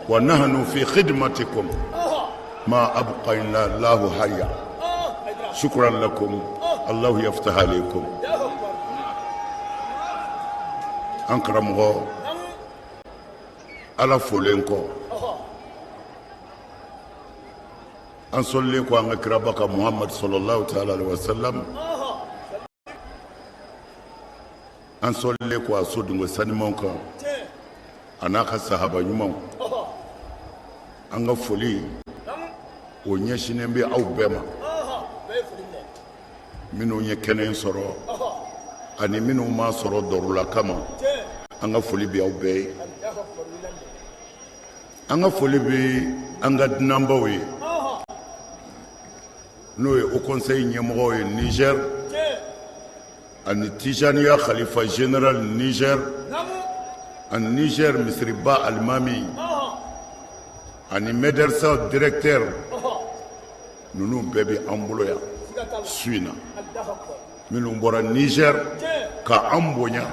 ونحن في خدمتكم ما أبقينا الله حيا. شكرا لكم. الله يفتح عليكم. أنكرمغو على فولينكو أنصليكو أن كربك محمد صلى الله تعالى عليه وسلم أنصليكو أسودنغو سنمونكو أناك الصحابة يمون أنغ فولي ونيشنين بي أو بما منو يكنين سرو أني منو ما سرو درولا كما أنغ فولي بي أو بي أنغ فولي بي أنغ دنامبوي nous au conseil numéro Niger, en Tijania Khalifa général Niger, en Niger Misriba Al-Mami, en médecin directeur, nous bébé Amboloya, Suina, nous bora Niger, ka Ambonya,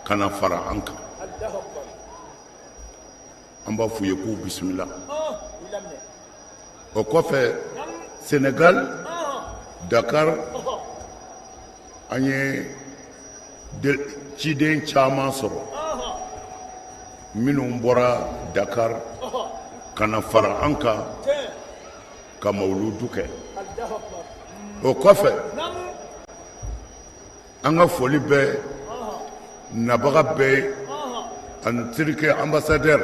kana Fara Anka. Amba Fouyekou Bismillah. Au quoi fait Sénégal, Dakar, Agne, Chiden Chama Soro, Minumbora, Dakar, Kanafara Anka, Kamaulu Duke. Au coffre, Anga Folibe, Nabarabe, un Turc ambassadeur,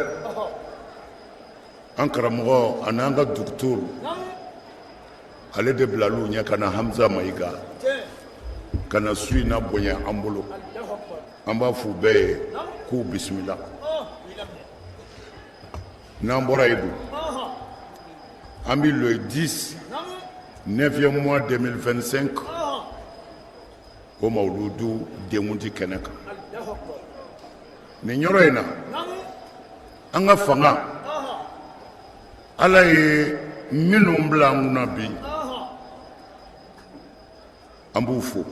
Ankaramoro, un Anga Duktur. Ale de Blalou nya kana Hamza Maïga kana Suina Bonya Ambolo amba fube ku bismillah Nambora Ibu Ambi le 10 9e mois 2025 au Mauludu Demundi Keneka Ninyoroina anga fanga ala e minumbla munabi Ambufo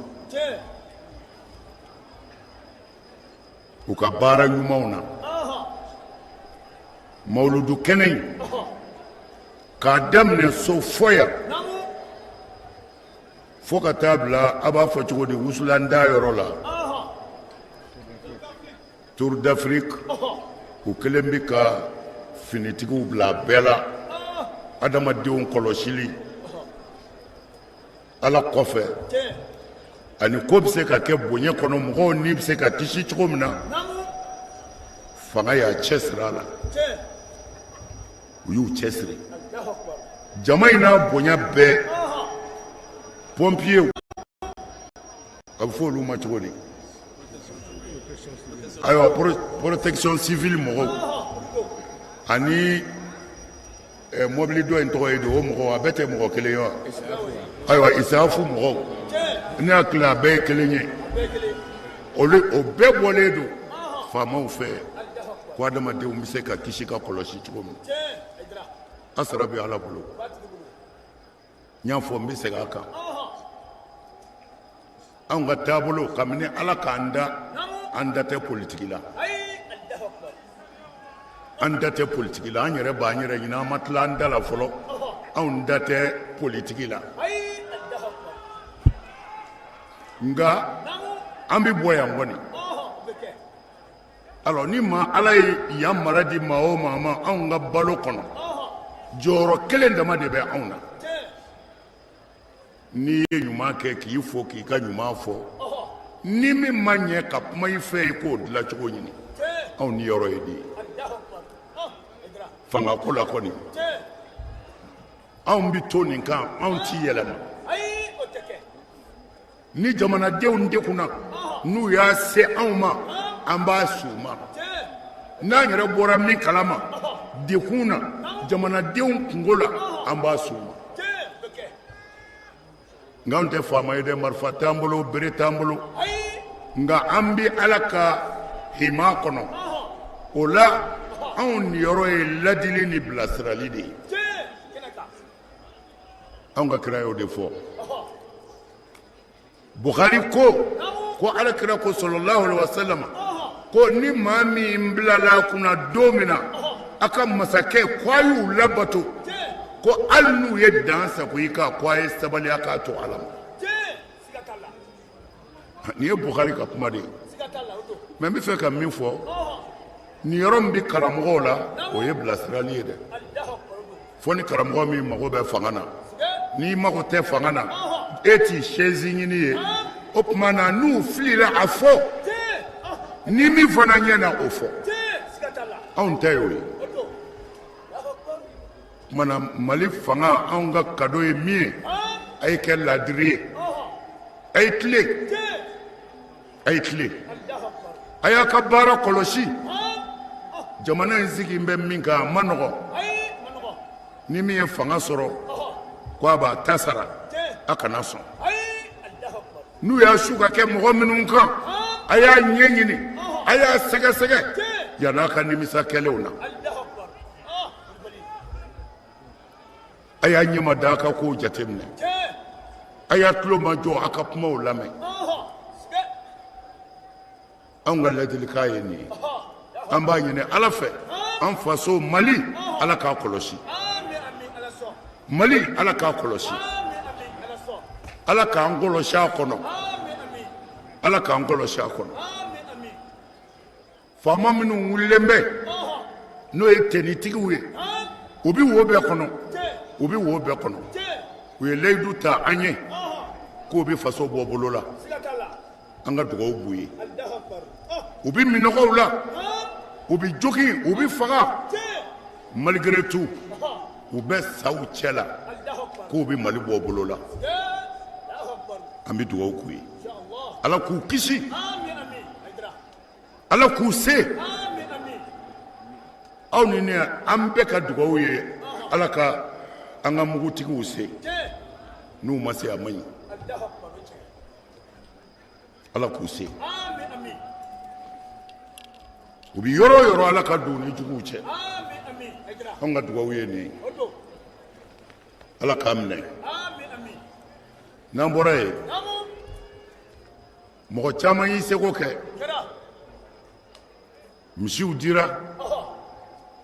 ukabara nyumauna Mauludu Kenei kadamne so foya foka tabla aba fochgo de usulanda yorola Tour d'Afrique ou kelembika finitigu bla bela adama dion koloshili ala kofe ani ko bise ka ke bonye kono mo ni bise ka tishi chomna fanga ya chesrala uyu chesri jamaina bonya be pompier abfo lu ma chodi ayo protection civile mo ani mobili do into edo mo abete mo keleyo aywa isafu mo ni akla be kelenye ole obebole do fama o fe kwa dama de umiseka kishika koloshi chikomi asrabi ala bulu nyafo miseka ka anga tabulo kamne ala kanda andate politique la andate politique la anyere ba anyere nyina matla andala folo andate politique la nga ambi boya ngoni alors ni ma ala ya maradi mao mama anga balo kono joro kelen dama de be auna ni nyuma ke ki fo ki ka nyuma fo ni mi manye kap mai fe ko la chogo nyini on ni yoro edi fanga kula koni on bi toni kan on ti yelama ni jamana dew ndekuna nu ya se anma amba suma na nyere bora mi kalama dekuna jamana dew ngola amba suma ngante fama ide marfa tambolo bere tambolo nga ambi alaka hima kono ola on yoro e ladili ni blasrali de anga krayo de fo Bukhari ko ala kira ko sallallahu alaihi wasallam ko ni mami mblala kuna domina aka masakɛ kwa y'u labato ko hali n'u ye dan sago i ka kwa ye sabali a k'a to ala ma nin ye Bukari ka kuma de ye mais n bɛ fɛ ka min fɔ nin yɔrɔ min bɛ karamɔgɔw la o ye bilasirali ye dɛ fo ni karamɔgɔ min mago bɛ fanga na n'i mago tɛ fanga na e t'i chaise ɲini ye o tuma na n'u filira a fɔ ni min fana ɲɛ na o fɔ anw tɛ y'o ye mana Mali fanga anw ka cadeau ye min ye a ye kɛ ladiri ye a ye tile a y'a ka baara kɔlɔsi jamana in sigi bɛ min kan a ma nɔgɔ ni min ye fanga sɔrɔ ko a b'a ta sara a kana sɔn n'u y'a su ka kɛ mɔgɔ minnu kan a y'a ɲɛɲini a y'a sɛgɛsɛgɛ yan'a ka nimisa kɛlɛw na a y'a ɲɛma da a ka kow jateminɛ a y'a tulo majɔ a ka kumaw lamɛn anw ka ladilikan ye nin ye an b'a ɲini ala fɛ an faso Mali ala k'a kɔlɔsi Mali ala k'a kɔlɔsi ala k'an kɔlɔsi a kɔnɔ ala k'an kɔlɔsi a kɔnɔ faama minnu wulilen bɛ n'o ye tenitigiw ye u bɛ wo bɛɛ kɔnɔ u ye layidu ta an ye k'u bɛ faso bɔ bolo la an ka dugawu b'u ye u bɛ minɔgɔw la u bɛ jogin u bɛ faga malgré tout u bɛ sa u cɛ la k'u bɛ Mali bɔ bolo la an bɛ dugawu k'u ye ala k'u kisi ala k'u se aw ni ne an bɛɛ ka dugawu ye ala ka an ka mugutigiw se n'u ma se a man ɲi ala k'u se u bɛ yɔrɔ o yɔrɔ ala ka don ni juguw cɛ an ka dugawu ye nin ye ala k'a minɛ n'an bɔra yen mɔgɔ caman y'i seko kɛ misiw dira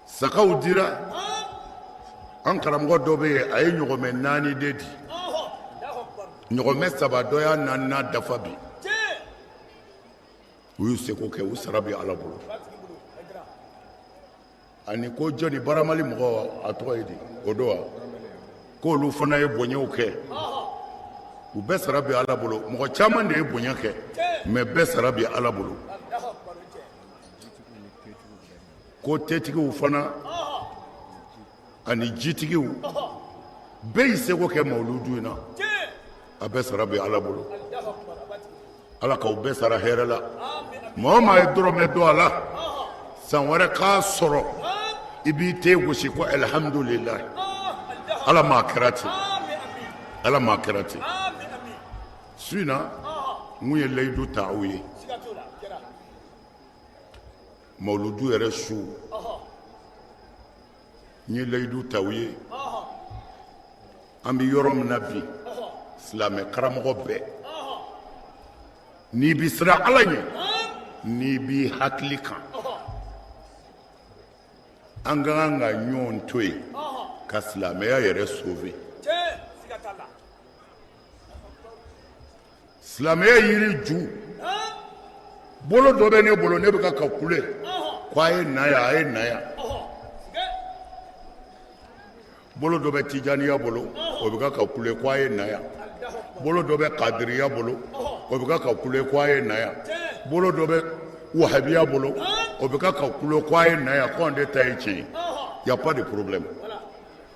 sagaw dira an karamɔgɔ dɔ bɛ yen a ye ɲɔgɔmɛ 4 de di ɲɔgɔmɛ 3 dɔ y'a 4nan dafa bi u y'u seko kɛ u sara bɛ ala bolo ani ko jɔnni baramali mɔgɔ a tɔgɔ ye di o don wa k'olu fana ye bonyaw kɛ u bɛɛ sara bɛ ala bolo mɔgɔ caman de ye bonya kɛ mais bɛɛ sara bɛ ala bolo ko tetigiw fana ani jitigiw bɛɛ y'i seko kɛ mawuludu in na a bɛɛ sara bɛ ala bolo ala k'aw bɛɛ sara hɛrɛ la maa o maa ye dɔrɔmɛ dɔn a la san wɛrɛ k'a sɔrɔ i b'i te gosi ko alhamdulillah ala m'a kɛra ten ala m'a kɛra ten su in na n kun ye layidu ta aw ye mawuludu yɛrɛ su n ye layidu ta aw ye an bɛ yɔrɔ min na bi silamɛ karamɔgɔ bɛɛ n'i bi siran ala ɲɛ n'i b'i hakili kan an ka kan ka ɲɔgɔn to yen ka silamɛya yɛrɛ sauver silamɛya yiri ju bolo dɔ bɛ ne bolo ne bɛ ka kule ko a ye na yan a ye na yan bolo dɔ bɛ tijaniya bolo o bɛ ka kule ko a ye na yan bolo dɔ bɛ kadiriya bolo o bɛ ka kule ko a ye na yan bolo dɔ bɛ wahabiya bolo o bɛ ka kule ko a ye na yan ko an de ta ye tiɲɛ ye y a pas de problème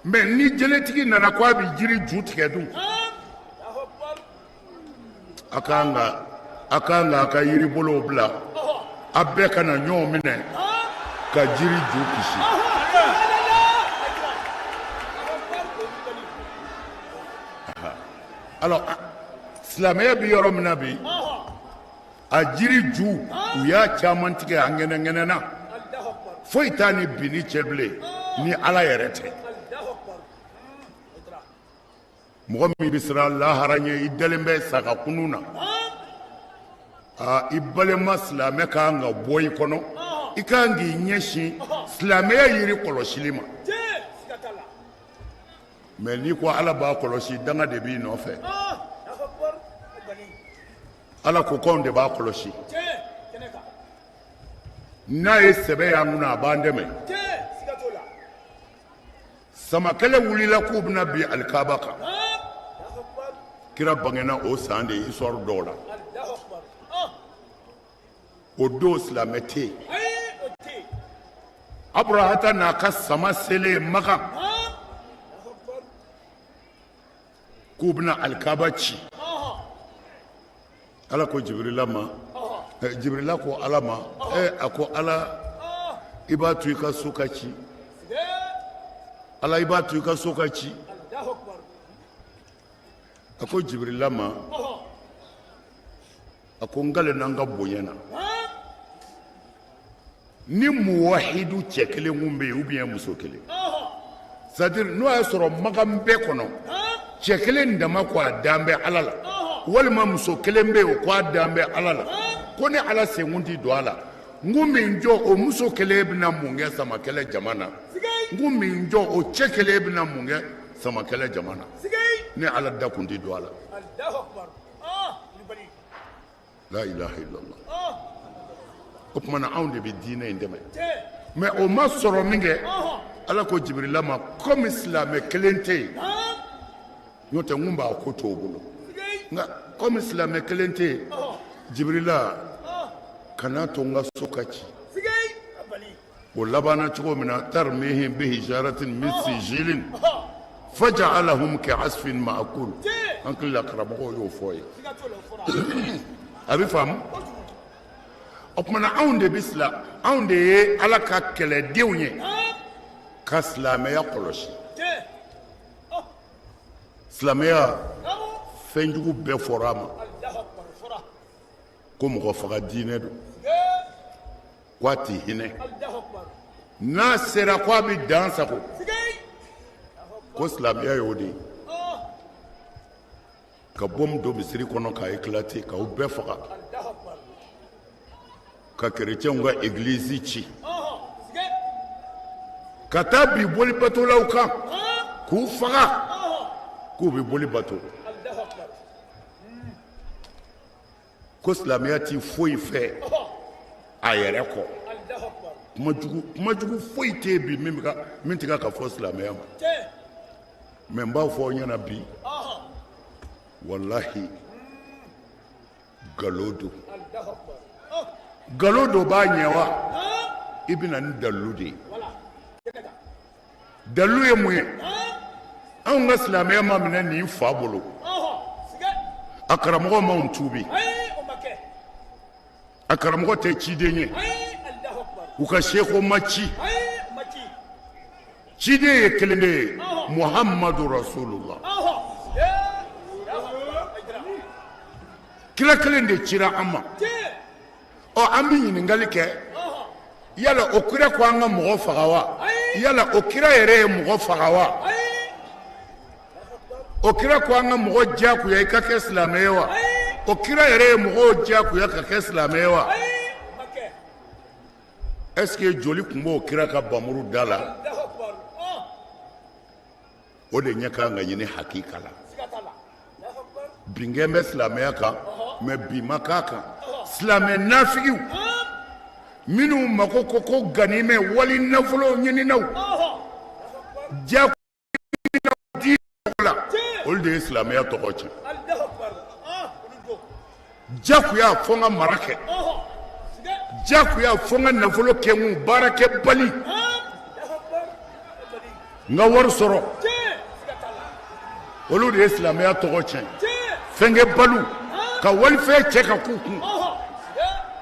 mais ni jɛnɛtigi nana ko a bɛ jiri ju tigɛ dun a kan ka yiri bolow bila a bɛɛ ka na ɲɔgɔn minɛ ka jiri ju kisi alors silamɛya bɛ yɔrɔ min na bi a jiri ju u y'a caman tigɛ a ŋɛnɛ-ŋɛnɛna foyi t'a ni bi ni cɛ bilen ni ala yɛrɛ tɛ mɔgɔ min bɛ siran lahara ɲɛ i dalen bɛ saga kunun na i balima silamɛ kan ka bɔ i kɔnɔ i kan k'i ɲɛsin silamɛya yiri kɔlɔsili ma mais n'i ko ala b'a kɔlɔsi danga de b'i nɔfɛ ala ko k'anw de b'a kɔlɔsi n'a ye sɛbɛ y'an kunna a b'an dɛmɛ samakɛlɛ wulila k'u bɛna bin alikaba kan kira bangena o san de histoire dɔw la o don silamɛ tɛ yen aburahata n'a ka sama selen Maka k'u bɛna alikaba ci ala ko Jibirila ma Jibirila ko ala ma a ko ala i b'a to i ka so ka ci ala i b'a to i ka so ka ci a ko Jibirila ma a ko n gale n'an ka bonya na ni muwahidu cɛ kelen kun bɛ yen ou bien muso kelen c'est-à-dire n'o y'a sɔrɔ Makan bɛɛ kɔnɔ cɛ kelen dama ko a dan bɛ ala la walima muso kelen bɛ yen o ko a dan bɛ ala la ko ni ala senkun tɛ don a la n ko min jɔ o muso kelen bɛna mun kɛ samakɛlɛ jama na n ko min jɔ o cɛ kelen bɛna mun kɛ samakɛlɛ jama na ni ala da kun tɛ don a la la ilaha illallah o tuma na anw de bɛ diinɛ in dɛmɛ mais o ma sɔrɔ min kɛ ala ko Jibirila ma komi silamɛ kelen tɛ yen n'o tɛ n kun b'a ko to o bolo nka komi silamɛ kelen tɛ yen Jibirila kana to n ka so ka ci o labanna cogo min na tarmihim bihijaratin min sijilin faja'alahum ka'asfin ma'kul an hakili karamɔgɔw y'o fɔ ye a bɛ faamu o tuma na anw de ye ala ka kɛlɛdenw ye ka silamɛya kɔlɔsi silamɛya fɛnjugu bɛɛ fɔra a ma ko mɔgɔ faga diinɛ don k'a tɛ hinɛ n'a sera k'a bɛ dan sago ko silamɛya y'o de ye ka bɔmu don misiri kɔnɔ k'a éclater k'aw bɛɛ faga ka kerecɛnw ka église ci ka taa bi boli batolaw kan k'u faga k'u bɛ boli bato ko silamɛya ti foyi fɛ a yɛrɛ kɔ kumajugu foyi tɛ yen bi min tɛ ka fɔ silamɛya ma mais n b'a fɔ aw ɲɛna bi wallahi nkalon don nkalon dɔ b'a ɲɛ wa i bɛ na ni dalilu de ye dalilu ye mun ye anw ka silamɛya ma minɛ nin fa bolo a karamɔgɔ m'anw tuubi a karamɔgɔ tɛ ciden ye u ka seko ma ci ciden ye kelen de ye Muhammadu Rasulullah kira kelen de cira an ma an bɛ ɲininkali kɛ yala o kira ko an ka mɔgɔ faga wa yala o kira yɛrɛ ye mɔgɔ faga wa o kira ko an ka mɔgɔ diyagoya i ka kɛ silamɛ ye wa o kira yɛrɛ ye mɔgɔw diyagoya ka kɛ silamɛ ye wa est-ce que joli tun b'o kira ka bamuru da la o de ɲɛ kan ka ɲini hakika la binkɛn bɛ silamɛya kan mais bi ma k'a kan silamɛ nafigiw minnu mako ko ganimɛ wali nafolo ɲininaw diyagoya di la olu de ye silamɛya tɔgɔ tiɲɛ diyagoya fo n ka mara kɛ diyagoya fo n ka nafolo kɛ n kun baara kɛ bali n ka wari sɔrɔ olu de ye silamɛya tɔgɔ tiɲɛ fɛnkɛ balu ka walifɛn cɛ ka k'u kun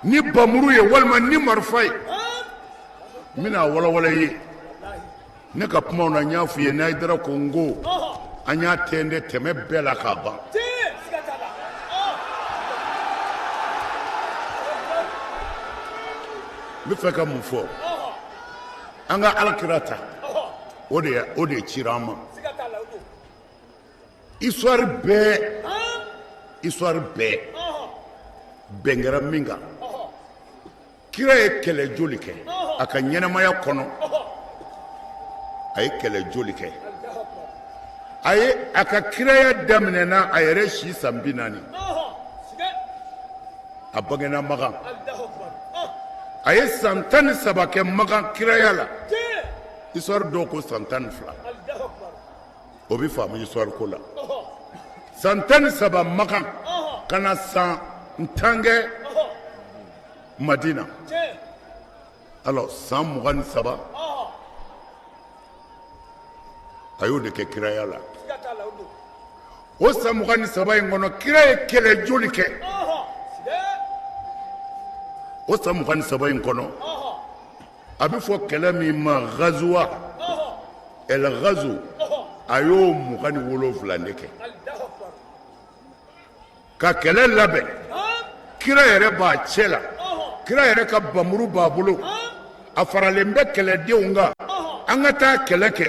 ni bamuru ye walima ni marifa ye n bɛna walawala i ye ne ka kumaw na n y'a f'i ye n'a ye dara ko n ko an y'a tɛntɛn tɛmɛ bɛɛ la k'a ban n bɛ fɛ ka mun fɔ an ka alakira ta o de cira an ma histoire bɛɛ bɛn kɛra min kan kira ye kɛlɛ joli kɛ a ka ɲɛnamaya kɔnɔ a ye kɛlɛ joli kɛ a ka kiraya daminɛna a yɛrɛ si san 40 a bangena Magan a ye san 13 kɛ Magan kiraya la histoire dɔw ko san 12 o bi faamu histoire ko la san 13 Magan kana san 10 kɛ Madina alors san 23 a y'o de kɛ kiraya la o san 23 in kɔnɔ kira ye kɛlɛ joli kɛ o san 23 in kɔnɔ a bɛ fɔ kɛlɛ min ma gazuwa el gazu a y'o 27 de kɛ ka kɛlɛ labɛn kira yɛrɛ b'a cɛ la kira yɛrɛ ka bamuru b'a bolo a faralen bɛ kɛlɛdenw kan an ka taa kɛlɛ kɛ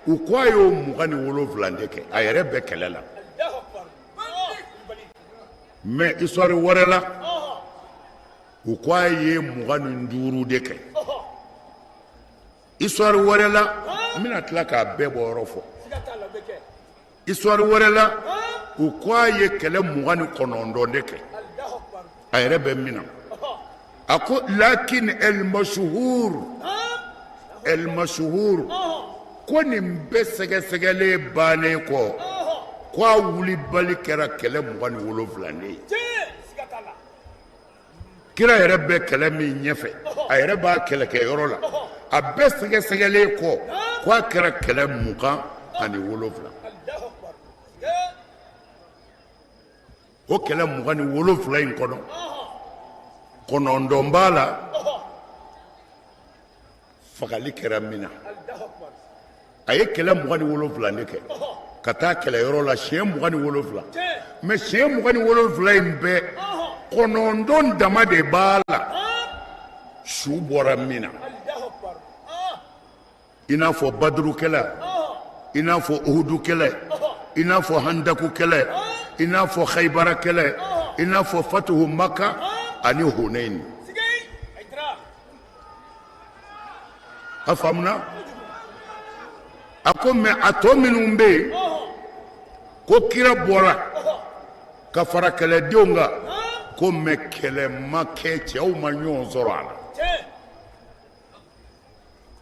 u ko a y'o 27 de kɛ a yɛrɛ bɛ kɛlɛ la mais histoire wɛrɛ la u ko a ye 25 de kɛ histoire wɛrɛ la n bɛna tila k'a bɛɛ bɔ yɔrɔ fɔ histoire wɛrɛ la u ko a ye kɛlɛ 29 de kɛ a yɛrɛ bɛ min na a ko lakin el mashhur ko nin bɛɛ sɛgɛsɛgɛlen bannen kɔ ko a wulibali kɛra kɛlɛ 27 ye kira yɛrɛ bɛ kɛlɛ min ɲɛfɛ a yɛrɛ b'a kɛlɛkɛyɔrɔ la a bɛɛ sɛgɛsɛgɛlen kɔ ko a kɛra kɛlɛ 27 o kɛlɛ 27 in kɔnɔ 9 b'a la fagali kɛra min na a ye kɛlɛ 27 de kɛ ka taa kɛlɛyɔrɔ la siɲɛ 27 mais siɲɛ 27 in bɛɛ 9 dama de b'a la su bɔra min na i n'a fɔ baduru kɛlɛ i n'a fɔ uhudu kɛlɛ i n'a fɔ handaku kɛlɛ i n'a fɔ khaybara kɛlɛ i n'a fɔ fatuhu maka ani hunain a faamuna a ko mais a tɔ minnu bɛ yen ko kira bɔra ka fara kɛlɛdenw kan ko mais kɛlɛ ma kɛ cɛw ma ɲɔgɔn sɔrɔ a la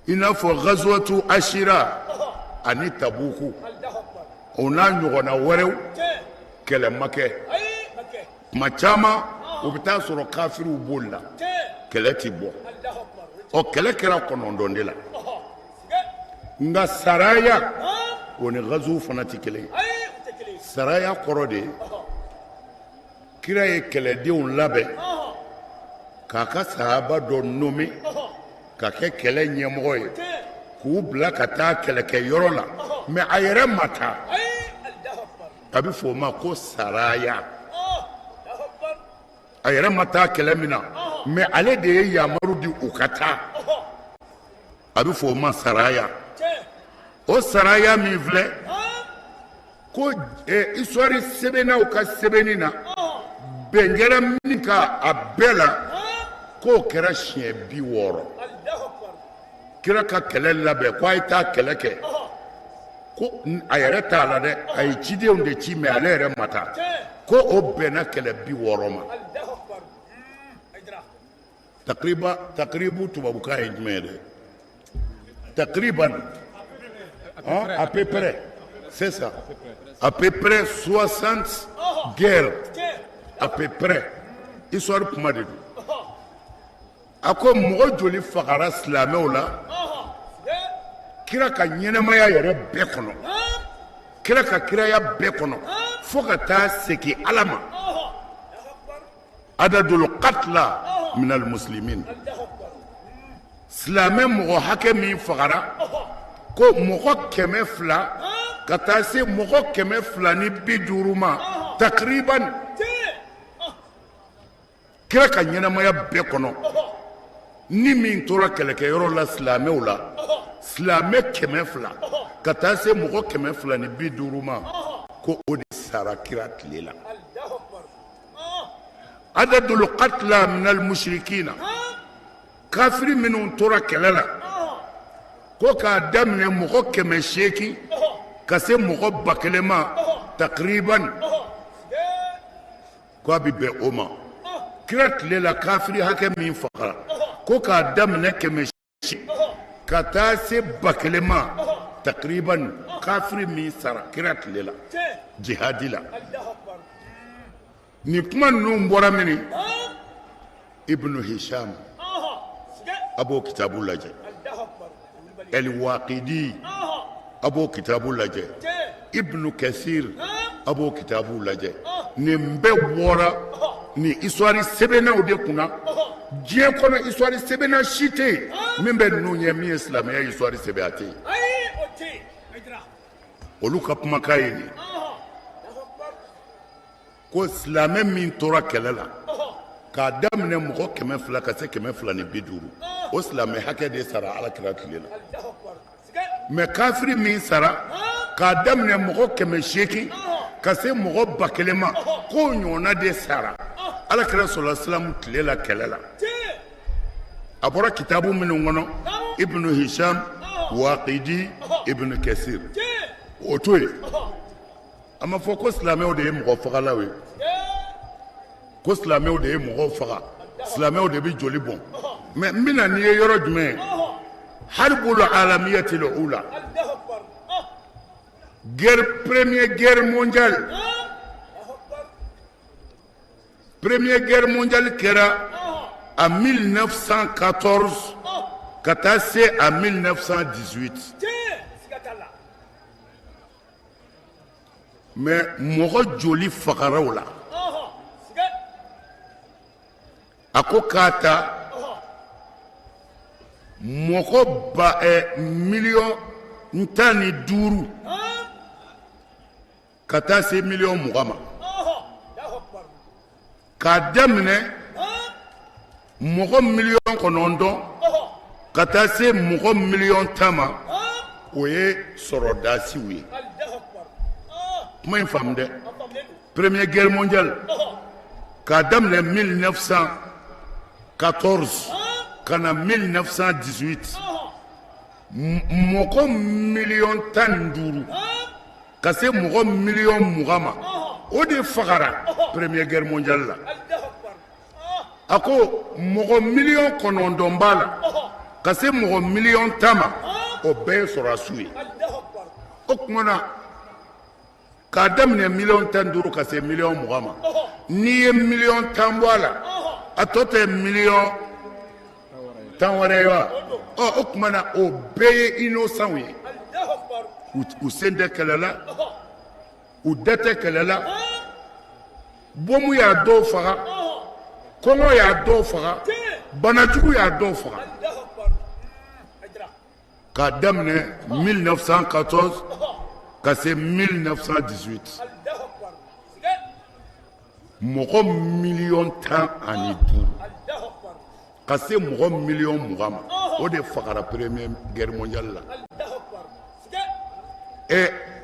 i n'a fɔ gazuwatu ashira ani tabuku o n'a ɲɔgɔnna wɛrɛw kɛlɛ ma kɛ tuma caman o bɛ taa sɔrɔ kafiriw b'olu la kɛlɛ ti bɔ ɔ kɛlɛ kɛra 9 de la nka saraya o ni gazuw fana tɛ kelen ye saraya kɔrɔ de ye kira ye kɛlɛdenw labɛn k'a ka sahaba dɔ nommé ka kɛ kɛlɛ ɲɛmɔgɔ ye k'u bila ka taa kɛlɛkɛyɔrɔ la mais a yɛrɛ ma taa a bɛ fɔ o ma ko saraya a yɛrɛ ma taa kɛlɛ min na mais ale de ye yamaru di u ka taa a bɛ fɔ o ma saraya o saraya min filɛ ko histoire sɛbɛnnaw ka sɛbɛnni na bɛn kɛra min ka a bɛɛ la k'o kɛra siɲɛ 60 kira ka kɛlɛ labɛn ko a ye taa kɛlɛ kɛ ko a yɛrɛ t'a la dɛ a ye cidenw de ci mais ale yɛrɛ ma taa ko o bɛnna kɛlɛ 60 ma takribu tubabukan ye jumɛn ye dɛ takriban à peu près c'est ça à peu près 60 guerres à peu près histoire kuma de don a ko mɔgɔ joli fagara silamɛw la kira ka ɲɛnɛmaya yɛrɛ bɛɛ kɔnɔ kira ka kiraya bɛɛ kɔnɔ fo ka taa segin ala ma adadul qatla min al muslimin silamɛ mɔgɔ hakɛ min fagara ko mɔgɔ 200 ka taa se mɔgɔ 250 ma takriban kira ka ɲɛnamaya bɛɛ kɔnɔ ni min tora kɛlɛkɛyɔrɔ la silamɛw la silamɛ 200 ka taa se mɔgɔ 250 ma ko o de sara kira tile la adadul qatla min al mushrikina kafiri minnu tora kɛlɛ la ko k'a daminɛ mɔgɔ 800 ka se mɔgɔ 1000 ma takriban ko a bɛ bɛn o ma kira tile la kafiri hakɛ min fagara ko k'a daminɛ 800 ka taa se 1000 ma takriban kafiri min sara kira tile la jihadi la ni kuma ninnu bɔra mini ibnu hisham abo kitabu lajɛ el-waqidi abo kitabu lajɛ ibnu kasir abo kitabu lajɛ nin bɛɛ bɔra ni histoire sɛbɛnnaw de kunna diɲɛ kɔnɔ histoire sɛbɛnna si tɛ yen min bɛ ninnu ɲɛ min ye silamɛya histoire sɛbɛn a tɛ yen olu ka kumakan ye nin ko silamɛ min tora kɛlɛ la k'a daminɛ mɔgɔ 200 ka se 250 o silamɛ hakɛ de sara alakira tile la mais kafiri min sara k'a daminɛ mɔgɔ 800 ka se mɔgɔ 1000 ma k'o ɲɔgɔnna de sara alakira sɔlɔ silamu tile la kɛlɛ la a bɔra kitabu minnu kɔnɔ ibnu hisham waqidi ibnu kasir o to ye a ma fɔ ko silamɛw de ye mɔgɔ fagalaw ye ko silamɛw de ye mɔgɔw faga silamɛw de bɛ joli bɔn mais n bɛna n'i ye yɔrɔ jumɛn ye harbul alamiyatil ula première guerre mondiale kɛra en 1914 ka taa se en 1918 mais mɔgɔ joli fagara o la a ko k'a ta mɔgɔ miliyɔn 15 ka taa se miliyɔn 20 ma k'a daminɛ mɔgɔ miliyɔn 9 ka taa se mɔgɔ miliyɔn 10 ma o ye sɔrɔdasiw ye kuma in faamu dɛ première guerre mondiale k'a daminɛ 1914 ka na 1918 mɔgɔ miliyɔn 15 ka se mɔgɔ miliyɔn 20 ma o de fagara première guerre mondiale la a ko mɔgɔ miliyɔn 9 b'a la ka se mɔgɔ miliyɔn 10 ma o bɛɛ ye sɔrɔdasiw ye o tuma na k'a daminɛ miliyɔn 15 ka se miliyɔn 20 ma n'i ye miliyɔn 10 bɔ a la a tɔ tɛ miliyɔn 10 wɛrɛ ye wa o tuma na o bɛɛ ye innocent ye u sen tɛ kɛlɛ la u da tɛ kɛlɛ la bomu y'a dɔw faga kɔngɔ y'a dɔw faga banajugu y'a dɔw faga k'a daminɛ 1914 ka se 1918 mɔgɔ miliyɔn 15 ka se mɔgɔ miliyɔn 20 ma o de fagara première guerre mondiale la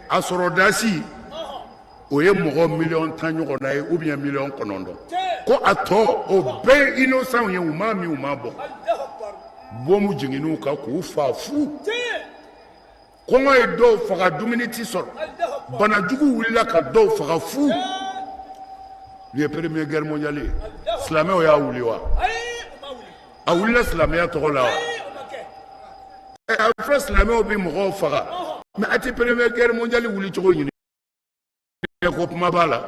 a sɔrɔdasi o ye mɔgɔ miliyɔn 10 ɲɔgɔnna ye ou bien miliyɔn 9 ko a tɔ o bɛɛ ye innocent ye u m'a min u m'a bɔ bomu jiginniw kan k'u fa fu kɔngɔ ye dɔw faga dumuni tɛ sɔrɔ banajugu wulila ka dɔw faga fu u ye première guerre mondiale ye silamɛw y'a wuli wa a wulila silamɛya tɔgɔ la wa a fɔ silamɛw bɛ mɔgɔw faga mais a tɛ première guerre mondiale wuli cogo ɲini ko kuma b'a la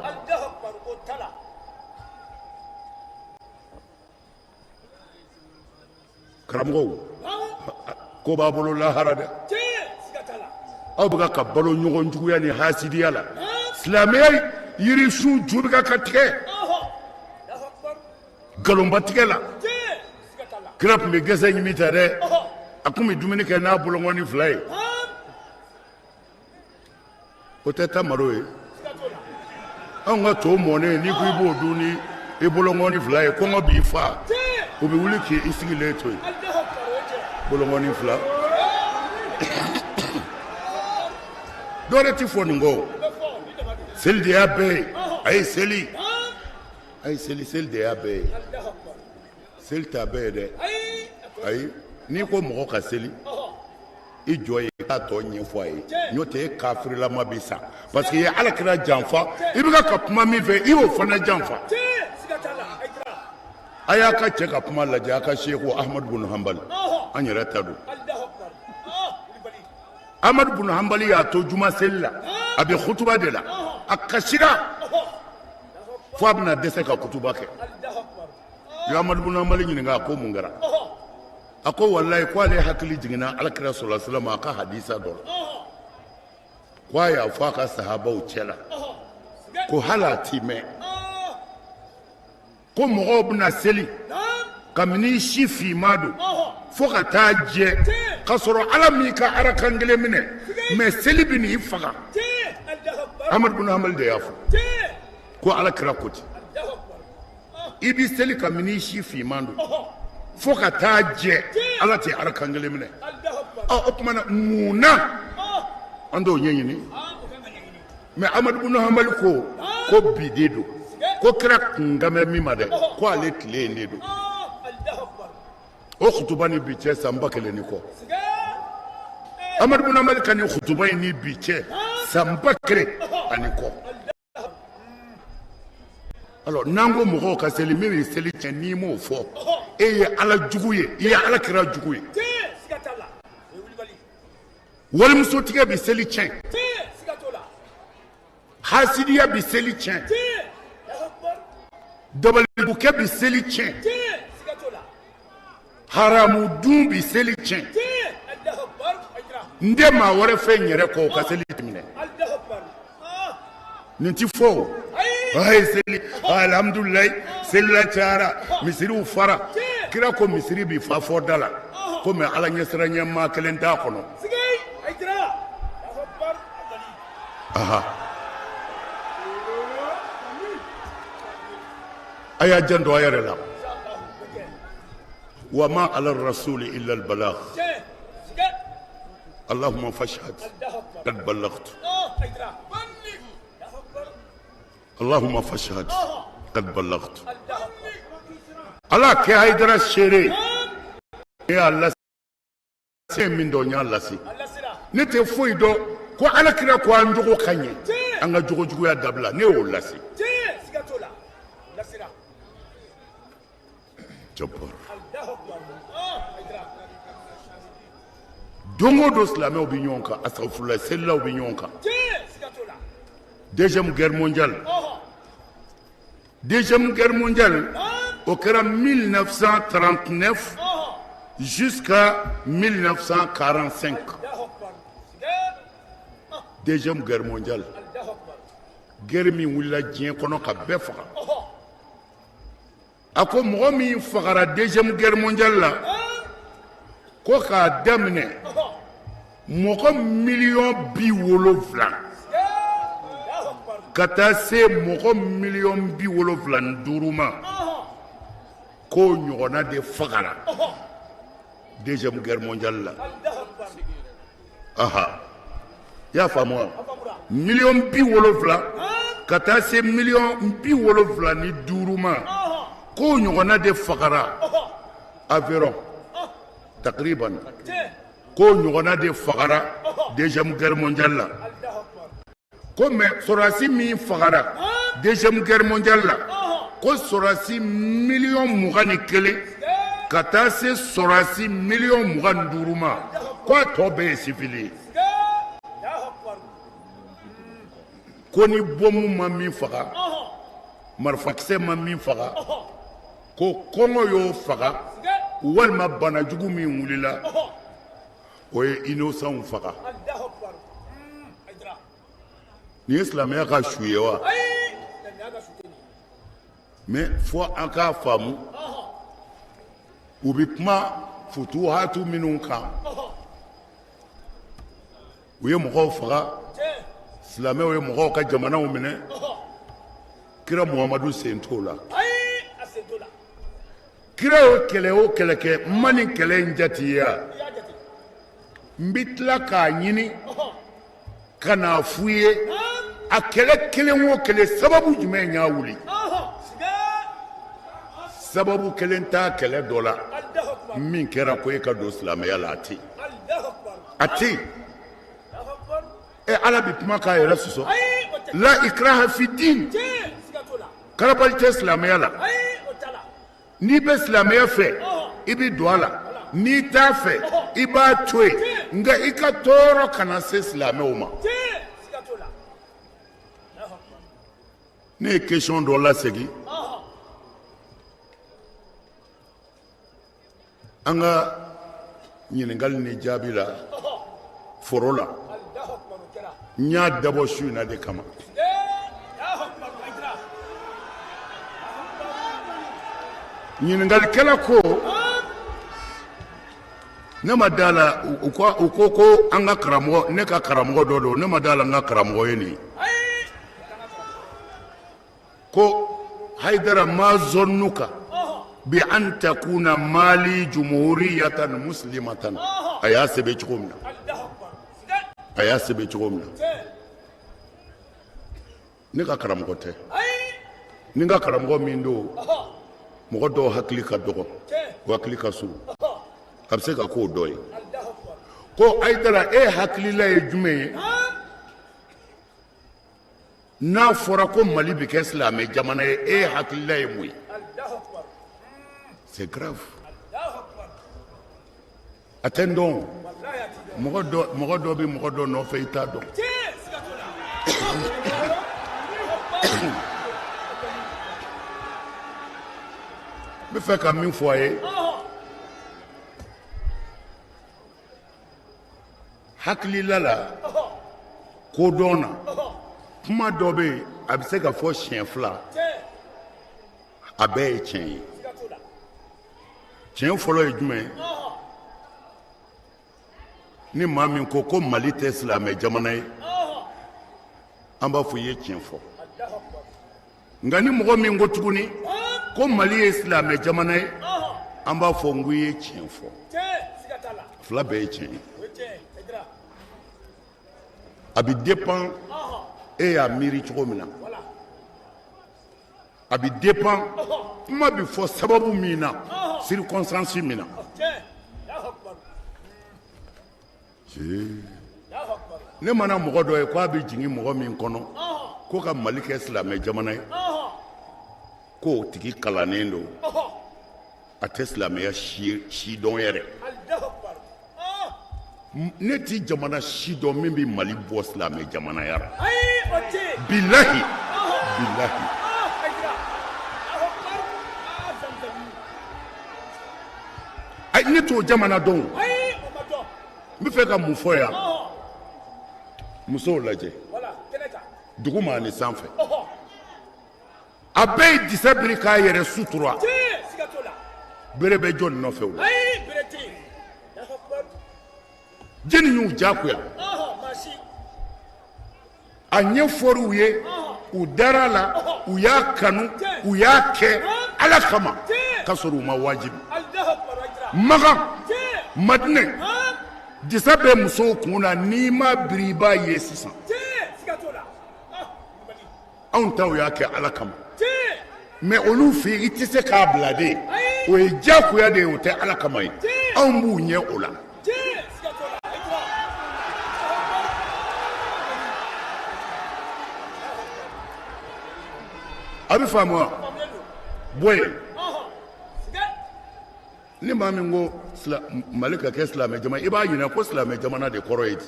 karamɔgɔw ko b'a bolo lahara dɛ aw bɛ ka balo ɲɔgɔn juguya ni hasidiya la silamɛya yirisun ju bɛ ka tigɛ nkalonba tigɛ la kira tun bɛ gɛsɛ ɲimi ta dɛ a tun bɛ dumuni kɛ n'a bolongɔni 2 ye o tɛ tamaro ye anw ka to mɔnen n'i ko i b'o dun ni i bolongɔni 2 ye kɔngɔ b'i fa o bɛ wuli k'i sigilen to yen bolongɔni 2 dɔ wɛrɛ tɛ fɔ nin kɔ seli de y'a bɛɛ ye a ye seli seli de y'a bɛɛ ye seli t'a bɛɛ ye dɛ ayi ni ko mɔgɔ ka seli i jɔ ye k'a tɔ ɲɛfɔ a ye n'o tɛ e kafirilama bi sa parce que i ye alakira janfa i bɛ ka kuma min fɛ i y'o fana janfa a y'a ka cɛ ka kuma lajɛ a ka seku ahmadu bunu hanbali an yɛrɛ ta don ahmadu bunu hanbali y'a to juma seli la a bɛ kutuba de la a kasira fo a bɛna dɛsɛ ka kutuba kɛ yo ahmadu bunu hanbali ɲininka a ko mun kɛra a ko walayi ko ale hakili jiginna alakira sallallahu alaihi wasallam a ka hadisa dɔ la ko a y'a fɔ a ka sahabaw cɛ la ko hali a t'i mɛn ko mɔgɔw bɛna seli kabini si finman don fo ka taa jɛ k'a sɔrɔ ala m'i ka arakan kelen minɛ mɛ seli bɛ n'i faga amadu bin hanbali de y'a fɔ ko alakira ko ten i bɛ seli kabini si finman don fo ka taa jɛ ala tɛ arakan kelen minɛ o tuma na mun na an t'o ɲɛɲini mɛ amadu bin hanbali ko bi de don ko kira kungamɛ min ma dɛ ko ale tile in de don o kutuba ni bi cɛ san 1000 ni kɔ amadu bin hanbali ka nin kutuba in ni bi cɛ san 1000 ani kɔ alors n'an ko mɔgɔw ka seli min bɛ seli cɛ n'i m'o fɔ e ye ala jugu ye i ye ala kira jugu ye walimusotigɛ bɛ seli tiɲɛ hasidiya bɛ seli tiɲɛ dabalikɛ bɛ seli tiɲɛ haramu dun bɛ seli tiɲɛ n tɛ maa wɛrɛ fɛ n yɛrɛ kɔ o ka seli minɛ nin ti fɔ o a ye seli alihamudulilayi selila cayara misiriw fara kira ko misiri bi fa fɔ da la ko mɛ ala ɲɛsiranɲɛ maa kelen t'a kɔnɔ aha a y'a janto a yɛrɛ la wa ma ala rasuli illa al balagh allahumma fashhad qad ballaghtu اللهم فاشهد قد بلغت الله كي هيدرا شيري يا الله سي من دنيا الله سي نتي فوي دو كو على كرا كو انجو كاني انغا جوجو جوجو يا دبلا ني ولا سي جبر دونغو دو اسلامي اوبينيونكا استغفر الله سلا اوبينيونكا Deuxième guerre mondiale. Deuxième guerre mondiale, au 1939 jusqu'à 1945. Deuxième guerre mondiale. Guerre mi wula dien kono ka be faga. Ako mo mi fagara deuxième guerre mondiale la. Ko ka damne. Mo ko million bi wolofla. ka taa se mɔgɔ miliyɔn 75 ma k'o ɲɔgɔnna de fagara deuxième guerre mondiale la. Aha, i y'a faamu wa? miliyɔn 70 ka taa se miliyɔn 75 ma k'o ɲɔgɔnna de fagara environ takriban k'o ɲɔgɔnna de fagara deuxième guerre mondiale la. Ko mɛ sɔrɔdasi min fagara deuxième guerre mondiale la ko sɔrɔdasi miliyɔn 21 ka taa se sɔrɔdasi miliyɔn 25 ma ko a tɔ bɛɛ ye sivili ye. Ko ni bomu ma min faga marifakisɛ ma min faga ko kɔngɔ y'o faga walima banajugu min wulila o ye innocent faga. Ni silamɛya ka su ye wa? Mais fo an k'a faamu u bɛ kuma futuhatu minnu kan u ye mɔgɔw faga silamɛw ye mɔgɔw ka jamanaw minɛ kira Muhamadu sen t'o la. Kira o kɛlɛ kɛ n ma nin kɛlɛ in jate ye wa? N bɛ tila k'a ɲini ka n'a f'u ye a kɛlɛ kelen o kelen sababu jumɛn y'a wuli? Sababu kelen t'a kɛlɛ dɔ la min kɛra ko e ka don silamɛya la a tɛ yen ala bɛ kuma k'a yɛrɛ sɔsɔ la ikraha fi din karabali tɛ silamɛya la n'i bɛ silamɛya fɛ i bɛ don a la n'i t'a fɛ i b'a to yen nka i ka tɔɔrɔ kana se silamɛw ma ne ye question dɔ lasegin an ka ɲininkali ni jaabi la foro la n y'a dabɔ su in na de kama ɲininkalikɛla ko ne ma da la u ko an ka karamɔgɔ ne ka karamɔgɔ dɔ don ne ma da la n ka karamɔgɔ ye nin ko haidara ma zonnuka bi an takuna mali jumhuriyatan muslimatan a y'a sɛbɛn cogo min na ne ka karamɔgɔ tɛ ni ka karamɔgɔ min don mɔgɔ dɔw hakili ka dɔgɔ o hakili ka surun a bɛ se ka k'o dɔ ye ko haidara e hakilila ye jumɛn ye n'a fɔra ko mali bɛ kɛ silamɛ jamana ye e hakilila ye mun ye c'est grave a tɛ n dɔn mɔgɔ dɔ bɛ mɔgɔ dɔ nɔfɛ i t'a dɔn n bɛ fɛ ka min fɔ a ye hakilila la kodɔn na kuma dɔ bɛ yen a bɛ se ka fɔ siɲɛ fila a bɛɛ ye tiɲɛ ye tiɲɛ fɔlɔ ye jumɛn ye ni maa min ko mali tɛ silamɛ jamana ye an b'a fɔ i ye tiɲɛ fɔ nka ni mɔgɔ min ko tuguni ko mali ye silamɛ jamana ye an b'a fɔ n ko i ye tiɲɛ fɔ fila bɛɛ ye tiɲɛ ye a bɛ dépend e y'a miiri cogo min na a bɛ dépend kuma bɛ fɔ sababu min na circonstance min na ne mana mɔgɔ dɔ ye k'a bɛ jigin mɔgɔ min kɔnɔ ko ka mali kɛ silamɛ jamana ye k'o tigi kalannen don a tɛ silamɛya si dɔn yɛrɛ ne ti jamana si dɔn min bɛ mali bɔ silamɛ jamanaya la bilahi ne t'o jamana dɔn n bɛ fɛ ka mun fɔ yan musow lajɛ dugu ma ani sanfɛ a bɛɛ ye disa biri k'a yɛrɛ sutura bere bɛ jɔn nɔfɛ o la jeni y'u diyagoya a ɲɛ fɔr'u ye u dara la u y'a kanu u y'a kɛ ala kama k'a sɔrɔ u ma wajibi magan madinɛ disa bɛ musow kun na n'i ma biri i b'a ye sisan anw taw y'a kɛ ala kama mais olu fɛ yen i tɛ se k'a bila de o ye diyagoya de ye o tɛ ala kama ye anw b'u ɲɛ o la a bɛ faamu wa bɔ yen ni maa min ko mali ka kɛ silamɛ jamana i b'a ɲininka ko silamɛ jamana de kɔrɔ ye di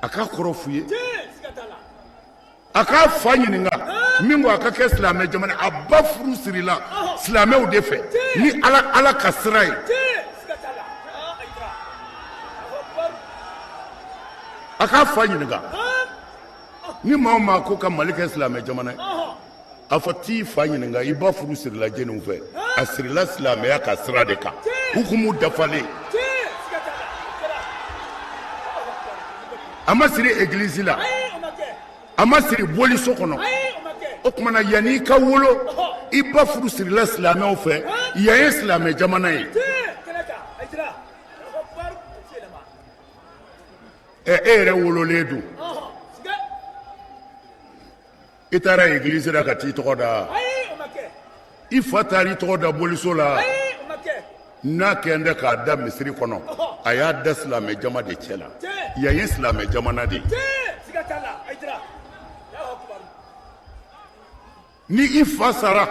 a k'a kɔrɔ f'u ye a k'a fa ɲininka min ko a ka kɛ silamɛ jamana a ba furu sirila silamɛw de fɛ ni ala ka sira ye a k'a fa ɲininka ni maa o maa ko ka mali kɛ silamɛ jamana ye a fɔ t'i fa ɲininka i ba furu sirila jɛniw fɛ a sirila silamɛya ka sira de kan hukumu dafalen a ma siri egilizi la a ma siri boliso kɔnɔ o tumana yanni i ka wolo i ba furu sirila silamɛw fɛ yan ye silamɛ jamana ye e yɛrɛ wololen don i taara egilizi la ka t'i tɔgɔ da i fa taara i tɔgɔ da boliso la n'a kɛn k'a da misiri kɔnɔ a y'a da silamɛ jama de cɛ la yan ye silamɛ jamana de ye ni i fa sara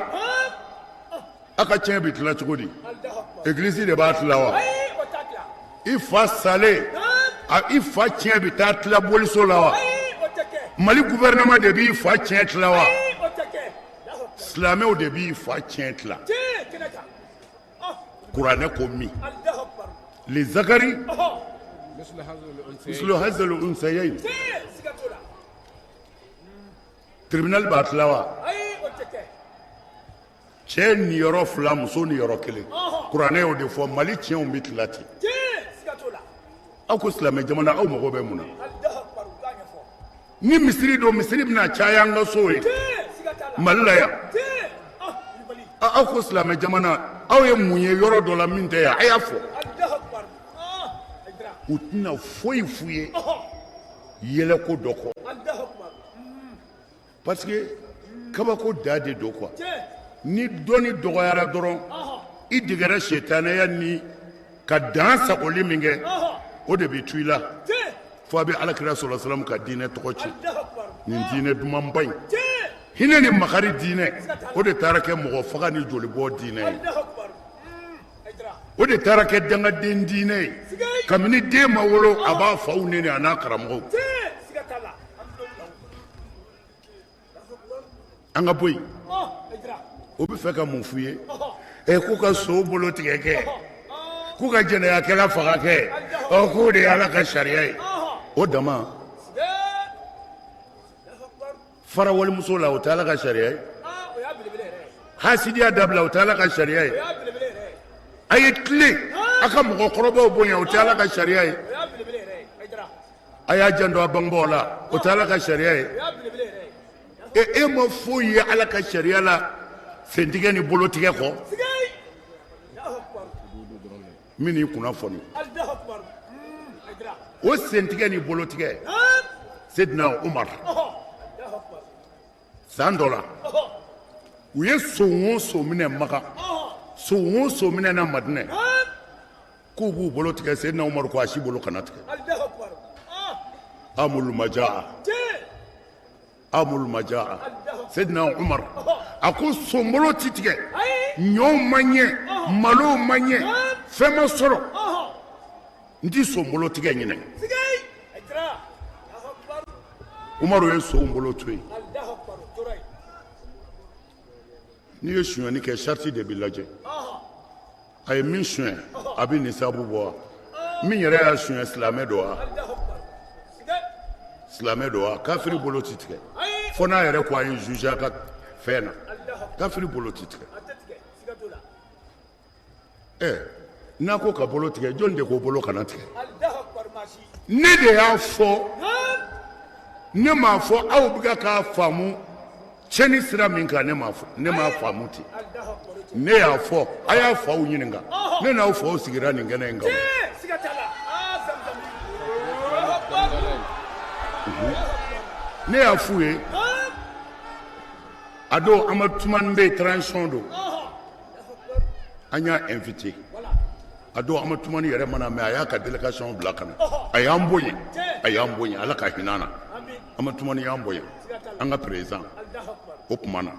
a ka tiɲɛ bɛ tila cogo di église de b'a tila wa i fa salen i fa tiɲɛ bɛ taa tila boliso la wa Mali gouvernement de b'i fa tiɲɛ tila wa silamɛw de b'i fa tiɲɛ tila kuranɛ ko min lizakari mislu hazal unsayayn tribunal b'a tila wa cɛ niyɔrɔ fila muso niyɔrɔ kelen kuranɛ y'o de fɔ Mali tiɲɛw bɛ tila ten aw ko silamɛ jamana aw mago bɛ mun na ni misiri don misiri bɛna caya an ka so ye Mali la yan aw ko silamɛ jamana aw ye mun ye yɔrɔ dɔ la min tɛ yan a y'a fɔ u tɛna foyi f'u ye yɛlɛko dɔ kɔ parce que kabako da de don quoi ni dɔnni dɔgɔyara dɔrɔn i degera setanɛya ni ka dan sagoli min kɛ o de bɛ to i la fo a bɛ alakira sɔlɔ salamu ka diinɛ tɔgɔ ci nin diinɛ dumanba in hinɛ ni makari diinɛ o de taara kɛ mɔgɔ faga ni jolibɔ diinɛ ye o de taara kɛ dangaden diinɛ ye kabini den ma wolo a b'a faw neni a n'a karamɔgɔw an ka bɔ yen o bɛ fɛ ka mun f'u ye k'u ka sow bolo tigɛ kɛ k'u ka jɛnɛyakɛla faga kɛ k'o de ye ala ka sariya ye o dama fara walimuso la o tɛ ala ka sariya ye hasidiya dabila o tɛ ala ka sariya ye a ye tile a ka mɔgɔkɔrɔbaw bonya o tɛ ala ka sariya ye a y'a janto a bangebaaw la o tɛ ala ka sariya ye e ma foyi ye ala ka sariya la sentigɛ ni bolotigɛ kɔ min y'i kunnafoni o sentigɛ ni bolotigɛ Seydina Umar san dɔ la u ye son o son minɛ Maka son o son minɛ na Madinɛ k'u b'u bolo tigɛ Seydina Umar ko a si bolo kana tigɛ amul majaa Seydina Umar a ko son bolo ti tigɛ ɲɔw ma ɲɛ malo ma ɲɛ fɛn ma sɔrɔ n ti son bolo tigɛ ɲinɛ Umaru ye son bolo to yen n'i ye suɲɛni kɛ sariti de bɛ lajɛ a ye min suɲɛ a bɛ nisabu bɔ wa min yɛrɛ y'a suɲɛ silamɛ don wa silamɛ don wa kafiri bolo ti tigɛ fo n'a yɛrɛ ko a ye juge a ka fɛn na kafiri bolo ti tigɛ n'a ko ka bolo tigɛ jɔn de ko bolo kana tigɛ ne de y'a fɔ ne m'a fɔ aw bɛ k'a faamu cɛni sira min kan ne m'a faamu ten ne y'a fɔ a y'a faw ɲininka ne n'aw faw sigira nin kɛnɛ in kan ne y'a f'u ye a don Amadu Tumani bɛ transition don an y'a invité a don Amadu Tumani yɛrɛ mana mɛn a y'a ka délégation bila ka na a y'an bonya ala ka hinɛ na Amadu Tumani y'an bonya an ka président o tuma na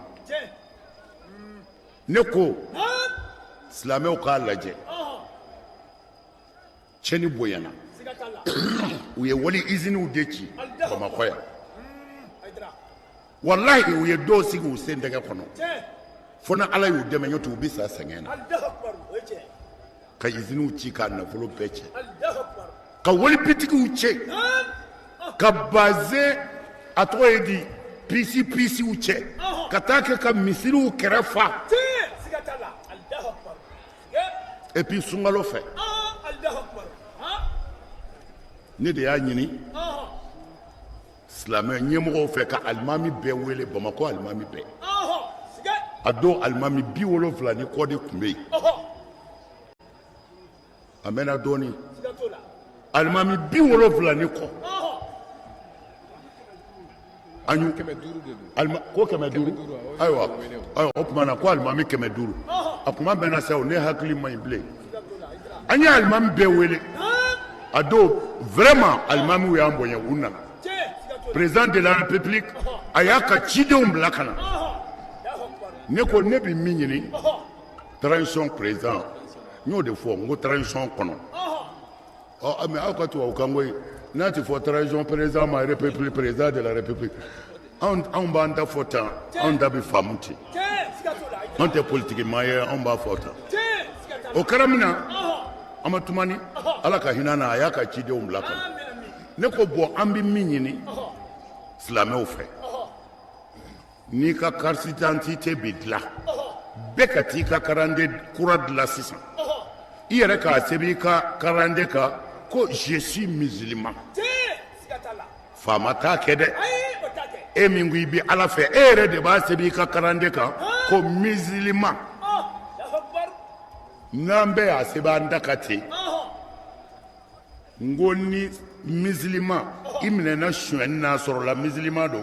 ne ko silamɛw k'a lajɛ cɛni bonyana u ye wali iziniw de ci Bamakɔ yan wallahi u ye dɔw sigi u sen tɛgɛ kɔnɔ fo na ala y'u dɛmɛ ɲɔtɛ u bɛ sa sɛgɛn na ka iziniw ci k'a nafolo bɛɛ cɛ ka wali bitigiw cɛ ka baze a tɔgɔ ye di pisiw cɛ ka taa kɛ ka misiriw kɛrɛ fa et puis sunkalo fɛ ne de y'a ɲini silamɛ ɲɛmɔgɔw fɛ ka alimami bɛɛ wele Bamakɔ alimami bɛɛ a don alimami 70 ni kɔ de tun bɛ yen a mɛnna dɔɔnin alimami 70 ni kɔ an y'u ko 500 ayiwa o tuma na ko alimami 500 a kuma mɛnna sa o ne hakili man ɲi bilen Anya alimami bewele. Ado vraiment alimami ou yambonya una. Président de la République ayaka chidom blakana. Neko nebi minyini transition président. Nous de fois ngo transition kono. Oh mais akatu okangwe nati for transition président ma République président de la République. On banda fota on dabi famuti. On te politique maye on ba fota. O karamina amatumani alaka hinana ayaka chidom blakana. Neko bo ambi minyini Slamé au fait. Ni ka carte d'identité bidla. Bekati ka karande kura de la 600. Iyere ka sebi ka karande ka ko je suis musulman. Fama ta kede. E mingui bi ala fe ere de ba sebi ka karande ka ko musulman. Nambe a seba ndakati. Ngoni musulman imne na shwen na soro la musulman do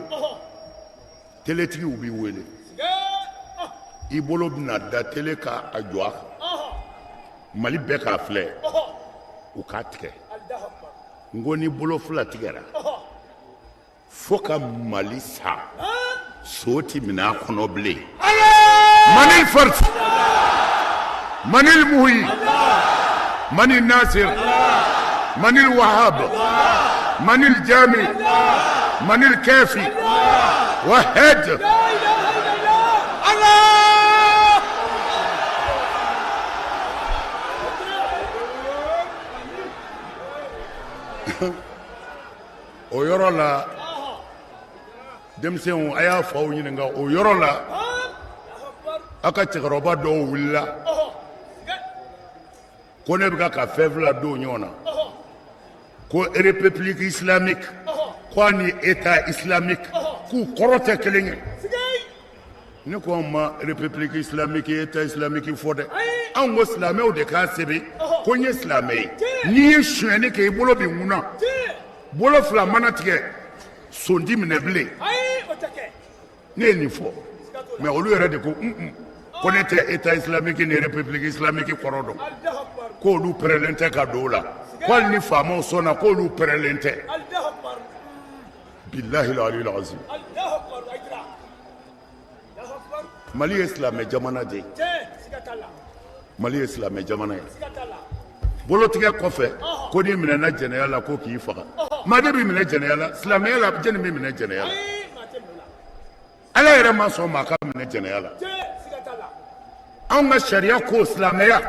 teletigi ubi wele ibolo bina da tele ka ajwa mali be ka fle u ka tike ngoni bolo fula tigera foka mali sa soti mina kono ble manil fart manil muhi manil nasir من الوهاب من الجامي من الكافي وحد الله ويرى لا دمسيون ايا فاو نينغا ويرى لا اكا تغربا دو ولا كوني بكا كا فيفلا دو نيونا ko république islamique ko ni état islamique ku korote kelenye ne ko ma république islamique état islamique fode an go islamé o de ka sebe ko nye islamé ni shene ke bolo bi nguna bolo fla manatike sondi mneble ne ni fo mais o lu yere de ko ko ne état islamique ni république islamique korodo ko lu prelente ka dola qual ni famo sona ko lu prelente billahi al-ali al-azim mali islam jamana de mali islam jamana bolo tige kofe ko ni mina na jene yala ko ki faga ma de bi mina jene yala islam yala jene mi mina jene yala ala yere ma so ma ka mina jene yala an ga sharia ko islam ya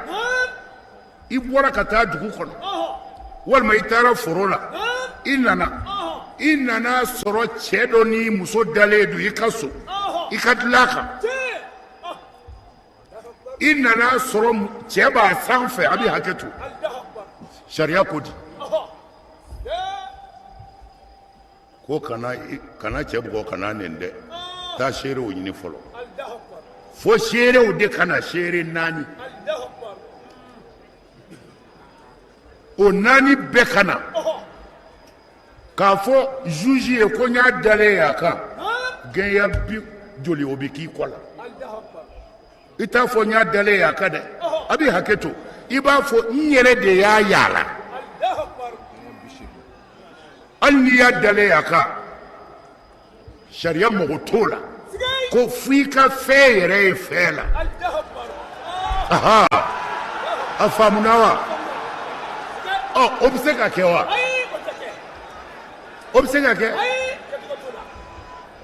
ibora ka ta dugu kono walma itara forola inana soro chedo ni muso daledu ikaso ikatlaka inana soro cheba sanfe abi haketu sharia kodi ko kana chebo kana nende ta shere o yini folo fo shere o de kana shere nani o nani bekana kafo juji e ko nya dale yaka geya bi joli obiki kola ita fo nya dale yaka de abi haketo iba fo nyere de ya yala anni ya dale yaka sharia mo tola ko fika feyere fela aha afamunawa oh obseka kewa obseka ke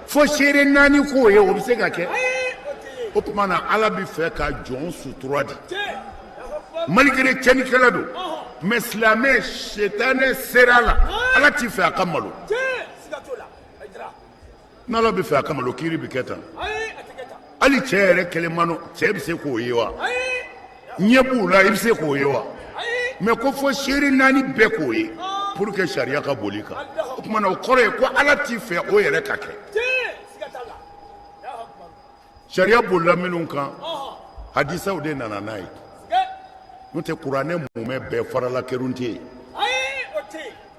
fo shere nani ko ye obseka ke opmana ala bi fe ka jon suturadi malgré cheni kala do meslamé shetane serala ala ti fe akamalu nala bi fe akamalu kiri bi ketan ali chere kelemano chebse ko yewa nyebu la ibse ko yewa mais ko fo shere nani be ko ye pour que sharia ka bolika o kuma na o kore ko ala ti fe o yere kake sharia bolla minun kan hadisa o de nana nai no te qur'ane mu me be farala kerunti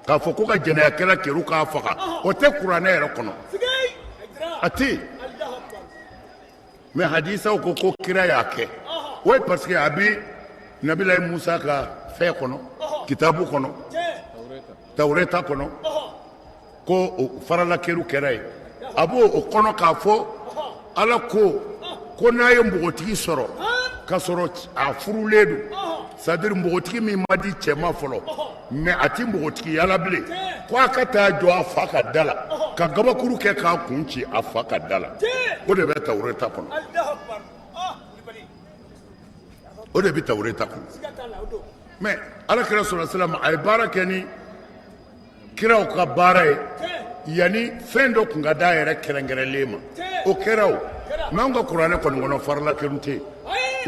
ka fo ko ka jena kala keru ka faka o te qur'ane yere kono ati mais hadisa o ko kira yake ouais parce que abi nabila Musa ka fɛn kɔnɔ kitabu kɔnɔ tawreta kɔnɔ ko o faralakɛru kɛra ye a b'o o kɔnɔ k'a fɔ ala ko n'a ye npogotigi sɔrɔ ka sɔrɔ a furulen don c'est-à-dire npogotigi min ma di cɛ ma fɔlɔ mais a ti npogotigiya la bilen ko a ka taa jɔ a fa ka da la ka gabakuru kɛ k'a kun ci a fa ka da la o de bɛ tawreta kɔnɔ o de bɛ tawreta kɔnɔ mais alakira sɔrɔ silam a ye baara kɛ ni kiraw ka baara ye yanni fɛn dɔ tun ka d'a yɛrɛ kɛrɛnkɛrɛnlen ma o kɛra o mais anw ka kuranɛ kɔni kɔnɔ faralakɛru tɛ yen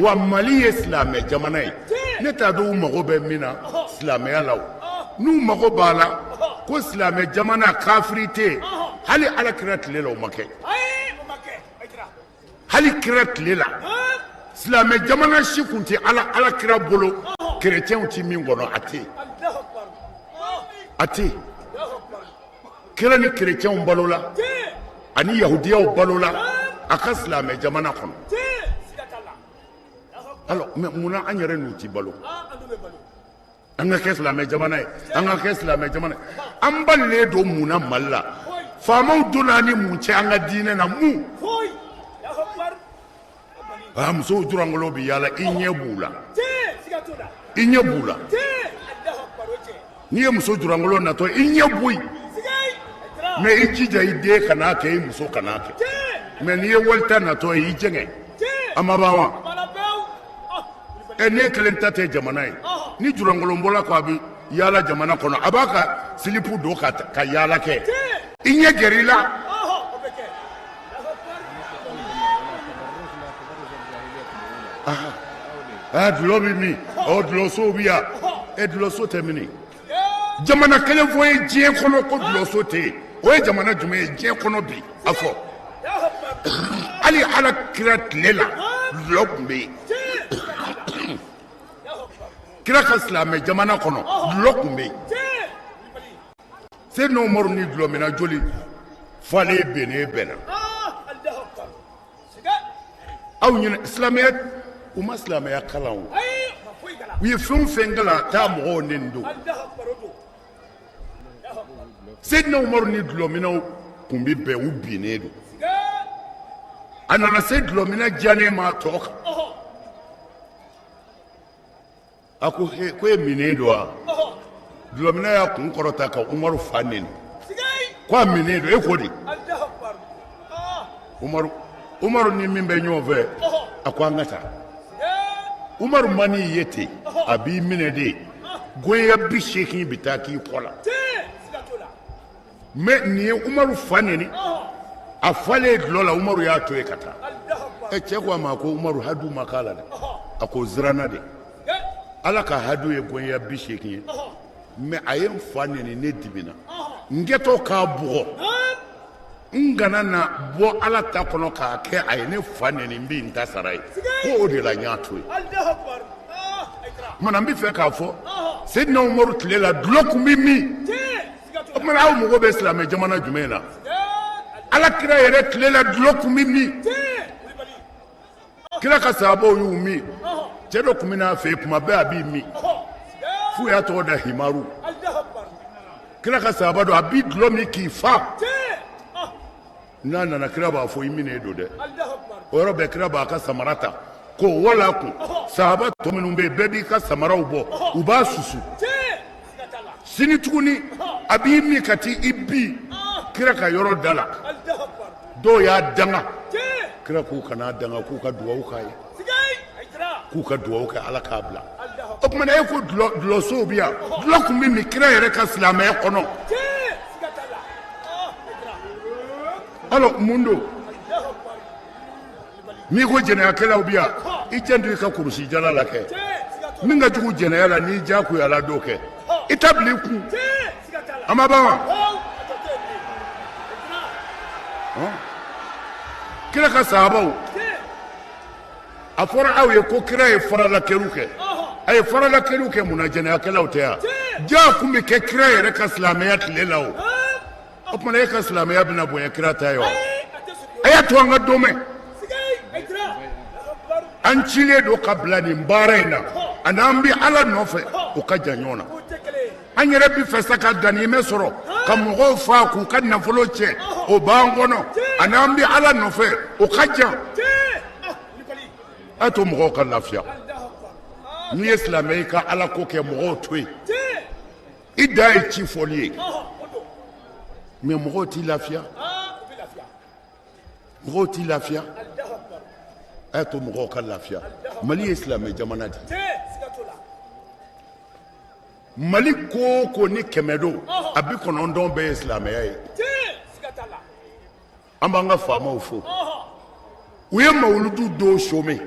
wa mali ye silamɛ jamana ye ne t'a dɔn u mago bɛ min na silamɛya la o n'u mago b'a la ko silamɛ jamana kafiri tɛ yen hali alakira tile la o ma kɛ hali kira tile la silamɛ jamana si tun tɛ alakira bolo kerecɛnw ti min kɔnɔ a tɛ yen a tɛ yen kira ni kerecɛnw balola ani yahudiyaw balola a ka silamɛ jamana kɔnɔ alors mais munna an yɛrɛ n'u ti balo an ka kɛ silamɛ jamana ye an ka kɛ silamɛ jamana ye an balilen don munna mali la faamaw donna ni mun cɛ an ka diinɛ na mun musow durangolo bɛ yaala i ɲɛ b'u la i ɲɛ b'u la n'i ye muso durangolo natɔ i ɲɛ bɔ yen mais i jija i den kan'a kɛ i muso kan'a kɛ mais n'i ye walita natɔ ye i jɛngɛ a ma ban wa ne kelen ta tɛ jamana ye ni durangolon bɔla ko a bɛ yaala jamana kɔnɔ a b'a ka silipu don ka yaala kɛ i ɲɛ gɛrɛ i la dulɔ bɛ min dulɔsow bɛ yan dulɔso tɛ min jamana kelen fɔ ye diɲɛ kɔnɔ ko dulɔso tɛ yen o ye jamana jumɛn ye diɲɛ kɔnɔ bi a fɔ hali ala kira tile la dulɔ tun bɛ yen kira ka silamɛ jamana kɔnɔ dulɔ tun bɛ yen Seydina Umaru ni dulɔ minna joli falen bɛnnen bɛnna aw ɲinɛ silamɛya u ma silamɛya kalan o u ye fɛn o fɛn kalan taa mɔgɔw neni don Seydina Umaru ni dulɔminɛw kun bɛ bɛn u binnen don a nana se dulɔminɛ diyanen ma tɔ kan a ko e minnen don wa dulɔminɛ y'a kun kɔrɔta ka Umaru fa neni ko a minnen don e ko di Umaru ni min bɛ ɲɔgɔn fɛ a ko an ka taa Umaru ma n'i ye ten a b'i minɛ de goya 80 bɛ taa k'i kɔ la mais nin ye Umaru fa neni a falen dulɔ la Umaru y'a to yen ka taa cɛ ko a ma ko Umaru hadu ma k'a la dɛ a ko ziranna de ala ka hadu ye goya 80 ye mais a ye n fa neni ne dimina n kɛtɔ k'a bugɔ n kana na bɔ ala ta kɔnɔ k'a kɛ a ye ne fa neni n bɛ n ta sara ye ko o de la n y'a to yen mana n bɛ fɛ k'a fɔ Seydina Umaru tile la dulɔ kun bɛ min o kumana aw mago bɛ silamɛ jamana jumɛn na ala kira yɛrɛ tile la dulɔ kun bɛ min kira ka sahabaw y'u min cɛ dɔ kun bɛ n'a fɛ yen kuma bɛɛ a b'i min f'u y'a tɔgɔ da Himaru kira ka sahaba dɔ a b'i dulɔ min k'i fa n'a nana kira b'a fɔ i minɛ don dɛ o yɔrɔ bɛɛ kira b'a ka samara ta k'o wala kun sahaba tɔ minnu bɛ yen bɛɛ b'i ka samaraw bɔ u b'a susu sini tuguni a b'i min ka t'i i bin kira ka yɔrɔ da la dɔw y'a danga kira k'u kana danga k'u ka dugawu k'a ye k'u ka dugawu kɛ ala k'a bila o kumana e ko dulɔsow bɛ yan dulɔ kun bɛ min kira yɛrɛ ka silamɛya kɔnɔ alors mun don n'i ko jɛnɛyakɛlaw bɛ yan i janto i ka kurusi jala la kɛ min ka jugu jɛnɛya la n'i diyagoya la dɔw kɛ i ta bila i kun a ma ban wa kira ka sahabaw a fɔra aw ye ko kira ye faralakɛliw kɛ a ye faralakɛliw kɛ munna jɛnɛyakɛlaw tɛ yan jaa kun bɛ kɛ kira yɛrɛ ka silamɛya tile la o o kumana e ka silamɛya bɛna bonya kira ta ye wa a y'a to an ka dɔnmɛ an cilen don ka bila nin baara in na a n'an bɛ ala nɔfɛ o ka jan ɲɔgɔn na an yɛrɛ bi fɛ sa ka ganimɛ sɔrɔ ka mɔgɔw fa k'u ka nafolo cɛ o b'an kɔnɔ ani an bi ala nɔfɛ o ka jan a to mɔgɔw ka lafiya n'i ye silamɛ i ka ala ko kɛ mɔgɔw to yen i da ye ci fɔli ye mais mɔgɔw t'i lafiya mɔgɔw t'i lafiya a to mɔgɔw ka lafiya mali ye silamɛ jamana de mali ko ko ni kɛmɛ don a bi kɔnɔntɔn bɛɛ ye silamɛya ye an b'an ka faamaw fo u ye mawuludu dɔw somé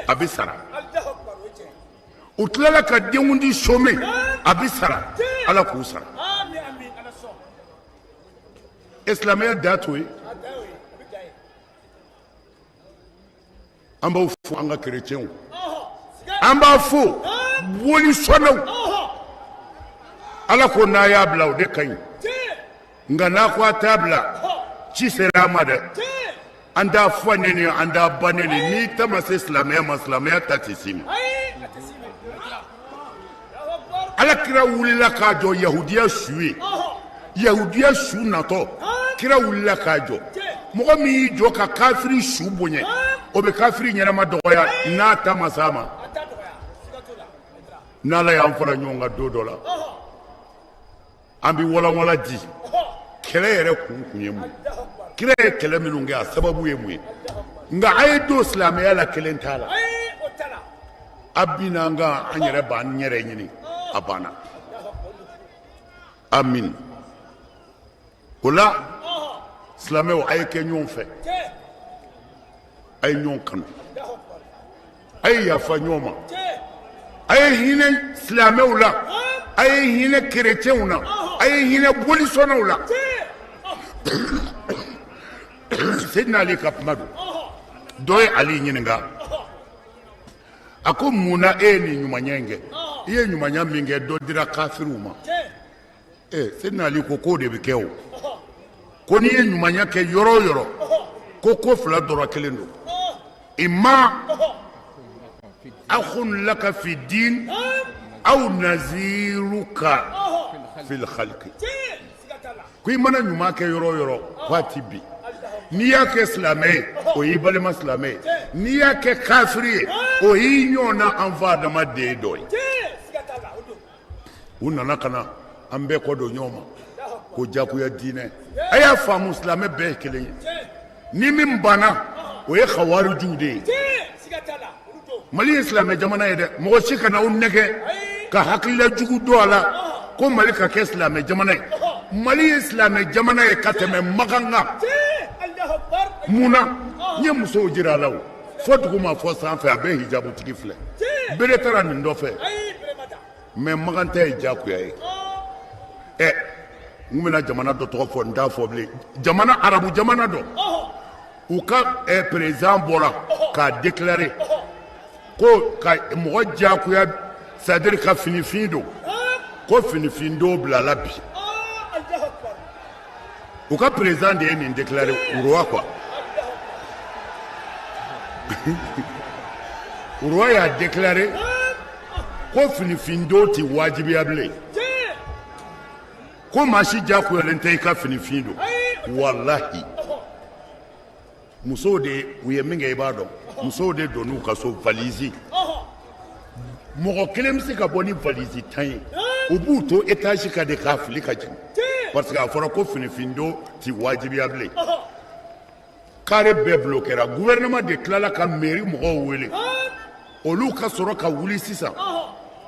a bi sara u tilala ka denkundi somé a bi sara ala k'u sara silamɛya da to ye an b'aw fo an ka kerecɛnw an b'a fo boli sɔnnaw ala ko n'a y'a bila o de ka ɲi nka n'a ko a t'a bila ci sera a ma dɛ an t'a fɔ ne ni an t'a ba ne ni n'i ta ma se silamɛya ma silamɛya ta tɛ s'i ma ala kira wulila k'a jɔ yahudiya su ye yahudiya su natɔ kira wulila k'a jɔ mɔgɔ min y'i jɔ ka kafiri su bonya o bɛ kafiri ɲɛnama dɔgɔya n'a ta ma s'a ma n'ala y'an fara ɲɔgɔn kan don dɔ la an bi walanwala di kɛlɛ yɛrɛ kun ye mun kira ye kɛlɛ minnu kɛ a sababu ye mun ye nka a ye don silamɛya la kelen t'a la a bina an kan an yɛrɛ b'an yɛrɛ ɲini a banna amin o la silamɛw a ye kɛ ɲɔgɔn fɛ a ye ɲɔgɔn kanu a ye yafa ɲɔgɔn ma a ye hinɛ silamɛw la a ye hinɛ kerecɛnw na a ye hinɛ bolisɔnnaw la Seydina Ali ka kuma don dɔ ye Ali ɲininka a ko mun na e ye nin ɲumanya in kɛ i ye ɲumanya min kɛ dɔ dira kafiriw ma Seydina Ali ko k'o de bɛ kɛ o ko n'i ye ɲumanya kɛ yɔrɔ o yɔrɔ ko fila dɔrɔn kelen don imma akhun laka fi din aw naziruka fil khalqi ko i mana ɲuman kɛ yɔrɔ o yɔrɔ waati bi n'i y'a kɛ silamɛ ye o y'i balima silamɛ ye n'i y'a kɛ kafiri ye o y'i ɲɔgɔnna an fa adamaden dɔ ye u nana ka na an bɛɛ kɔ don ɲɔgɔn ma ko jagoya diinɛ a y'a faamu silamɛ bɛɛ ye kelen ye ni min banna o ye khawarijuw de ye mali ye silamɛ jamana ye dɛ mɔgɔ si kana aw nɛgɛ ka hakilila jugu don a la ko mali ka kɛ silamɛ jamana ye mali ye silamɛ jamana ye ka tɛmɛ makan kan mun na n ye musow jira a la o fɔ duguma fɔ sanfɛ a bɛ hijabu tigi filɛ bere taara nin dɔ fɛ mais makan tɛ ye jagoya ye n bɛna jamana dɔ tɔgɔ fɔ n t'a fɔ bilen jamana arabu jamana dɔ u ka président bɔra k'a déclarer ko ka mɔgɔ jagoya c'est-à-dire ka finifin don ko finifin don bilala bi u ka président de ye nin déclarer Uruwa quoi Uruwa y'a déclarer ko finifin don tɛ wajibiya bilen ko maa si jagoyalen tɛ i ka finifin don walahi musow de u ye min kɛ i b'a dɔn musow de don n'u ka so valise mɔgɔ kelen bɛ se ka bɔ ni valise 10 ye u b'u to étage kan de k'a fili ka jigin parce que a fɔra ko finifin don tɛ wajibiya bilen kare bɛɛ bloquera gouvernement de tilala ka mairie mɔgɔw wele olu ka sɔrɔ ka wuli sisan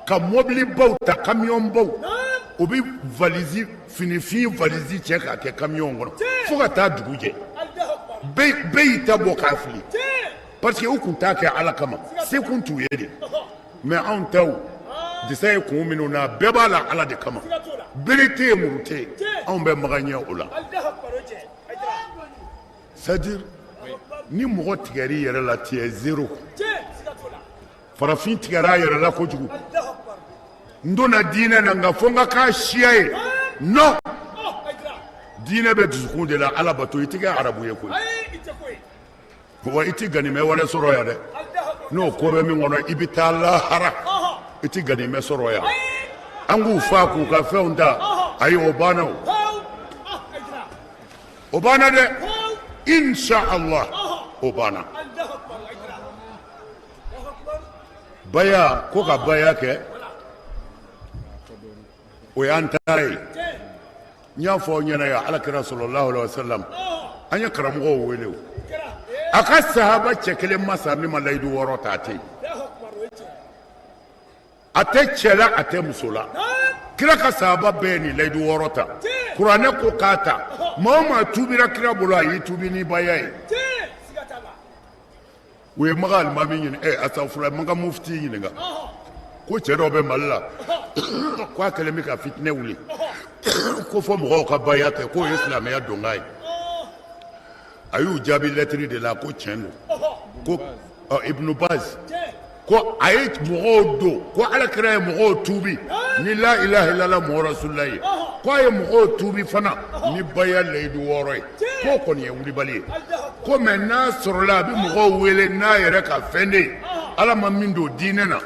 ka mobili baw ta camion baw o bɛ valise finifin valise cɛ k'a kɛ camion kɔnɔ fo ka taa dugu jɛ bɛɛ y'i ta bɔ k'a fili parce que u tun t'a kɛ ala kama se kun t'u ye de mais anw taw disa ye kun minnu na bɛɛ b'a la ala de kama bere tɛ yen muru tɛ yen anw bɛ maga ɲɛ o la c'est à dire ni mɔgɔ tigɛr'i yɛrɛ la tu es zéro farafin tigɛr'a yɛrɛ la kojugu n donna diinɛ na nka fo n ka k'a siya ye non diinɛ bɛ dusukun de la ala bato i tɛ kɛ arabu ye koyi wa i tɛ ganimɛ wɛrɛ sɔrɔ yan dɛ n'o ko bɛ min kɔnɔ i bɛ taa lahara i tɛ ganimɛ sɔrɔ yan angu fa ku ka fɛnw ta ayi o banna o banna dɛ insha Allah o banna baya ko ka baya kɛ o y'an ta ye n y'a fɔ aw ɲɛna yan alakira sallallahu alaihi wasallam an ye karamɔgɔw wele o a ka sahaba cɛ kelen masa min ma layidu 6 ta a tɛ yen a tɛ cɛ la a tɛ muso la kira ka sahaba bɛɛ ye nin layidu 6 ta kuranɛ ko k'a ta maa o maa tubira kira bolo a y'i tubi ni baya ye u ye maga alimami ɲini asafura maga mufti ɲininka ko cɛ dɔw bɛ mali la ko a kɛlen bɛ ka fitinɛ wuli ko fɔ mɔgɔw ka baya kɛ k'o ye silamɛya donkan ye a y'u jaabi lɛtiri de la ko tiɲɛ don ko ibnu baz ko a ye mɔgɔw don ko alakira ye mɔgɔw tuubi ni la ilaha illallah muhammadu rasulullah ye ko a ye mɔgɔw tuubi fana ni baya layidu 6 ye k'o kɔni ye wulibali ye ko mɛ n'a sɔrɔla a bɛ mɔgɔw wele n'a yɛrɛ ka fɛn de ye ala ma min don diinɛ na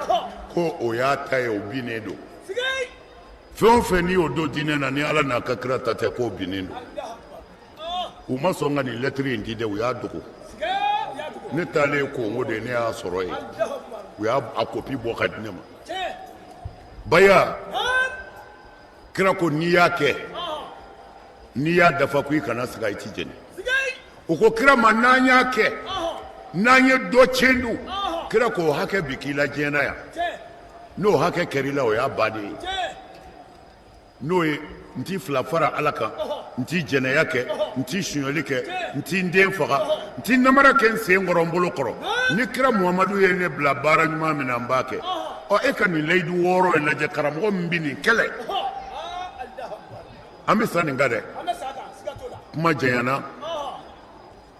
ko o y'a ta ye o binnen don fɛn o fɛn n'i y'o don diinɛ na ni ala n'a ka kira ta tɛ k'o binnen don u ma sɔn ka nin lɛtiri in di dɛ u y'a dogo ne taalen Kongo de ne y'a sɔrɔ yen u y'a kopi bɔ ka di ne ma baya kira ko n'i y'a kɛ n'i y'a dafa ko i kana sigi i ti jɛni o ko kira ma n'an y'a kɛ n'an ye dɔ tiɲɛ dun kira ko hakɛ bi k'i la diɲɛ na yan n'o hakɛ kɛr'i la o y'a bannen ye n'o ye n t'i fila fara ala kan n t'i jɛnɛya kɛ n t'i suɲɛli kɛ n t'i den faga n t'i namara kɛ n sen kɔrɔ n bolo kɔrɔ ni kira muhamadu ye ne bila baara ɲuman min na n b'a kɛ e ka nin layidu 6 in lajɛ karamɔgɔ min bɛ nin kɛlɛ an bɛ sa nin kan dɛ kuma janyana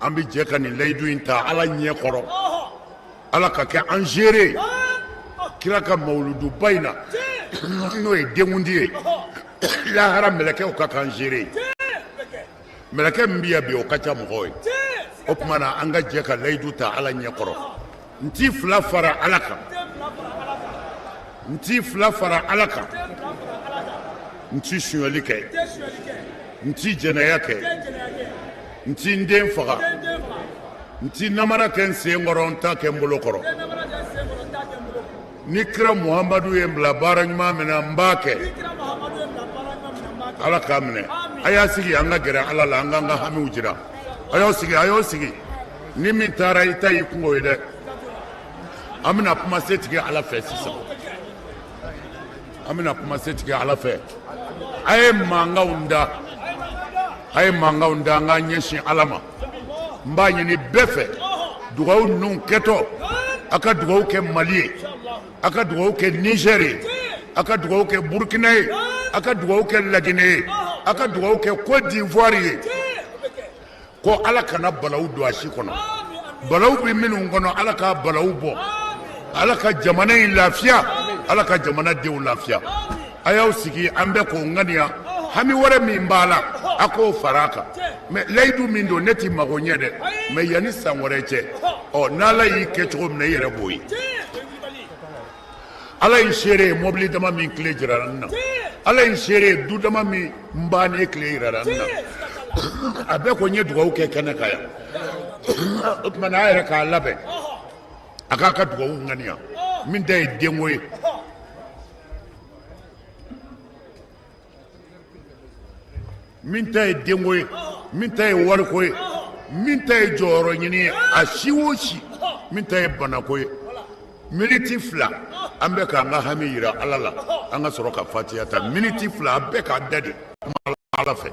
an bɛ jɛ ka nin layidu in ta ala ɲɛ kɔrɔ ala ka kɛ an géré kira ka mawuluduba in na n'o ye denkundi ye lahara mɛlɛkɛw ka kan géré mɛlɛkɛ min bɛ yan bi o ka ca mɔgɔw ye o tuma na an ka jɛ ka layidu ta ala ɲɛ kɔrɔ n t'i fila fara ala kan n t'i fila fara ala kan n t'i suɲɛli kɛ n t'i jɛnɛya kɛ n t'i n den faga n t'i namara kɛ n sen kɔrɔ n t'a kɛ n bolo kɔrɔ ni kira muhamadu ye n bila baara ɲuman min na n b'a kɛ ala k'a minɛ a y'a sigi an ka gɛrɛ ala la an k'an ka hamiw jira a y'o sigi ni min taara i ta y'i kungo ye dɛ an bɛna kuma se tigɛ ala fɛ sisan an bɛna kuma se tigɛ ala fɛ a ye mankanw da an k'a ɲɛsin ala ma n b'a ɲini bɛɛ fɛ dugawu ninnu kɛtɔ a ka dugawu kɛ mali ye a ka dugawu kɛ niger ye a ka dugawu kɛ burkina ye a ka dugawu kɛ laginɛ ye a ka dugawu kɛ Côte d'Ivoire ye ko ala kana balawu don a si kɔnɔ balawu bɛ minnu kɔnɔ ala ka balawu bɔ ala ka jamana in lafiya ala ka jamana denw lafiya a y'aw sigi an bɛ k'o ŋaniya hami wɛrɛ min b'a la a k'o fara a kan mɛ layidu min don ne t'i mago ɲɛ dɛ mɛ yanni san wɛrɛ cɛ n'ala y'i kɛ cogo min na i yɛrɛ b'o ye ala ye seere ye mɔbili dama min tile jirara n na ala ye seere ye du dama min n bannen tile jirara n na a bɛɛ ko n ye dugawu kɛ kɛnɛ kan yan o tuma na a yɛrɛ k'a labɛn a k'a ka dugawu ŋaniya min ta ye denko ye min ta ye denko ye min ta ye wariko ye min ta ye jɔyɔrɔ ɲini ye a si o si min ta ye banako ye miniti 2 an bɛ k'an ka hami yira ala la an ka sɔrɔ ka fatiya ta miniti 2 an bɛɛ k'a da de kuma ala fɛ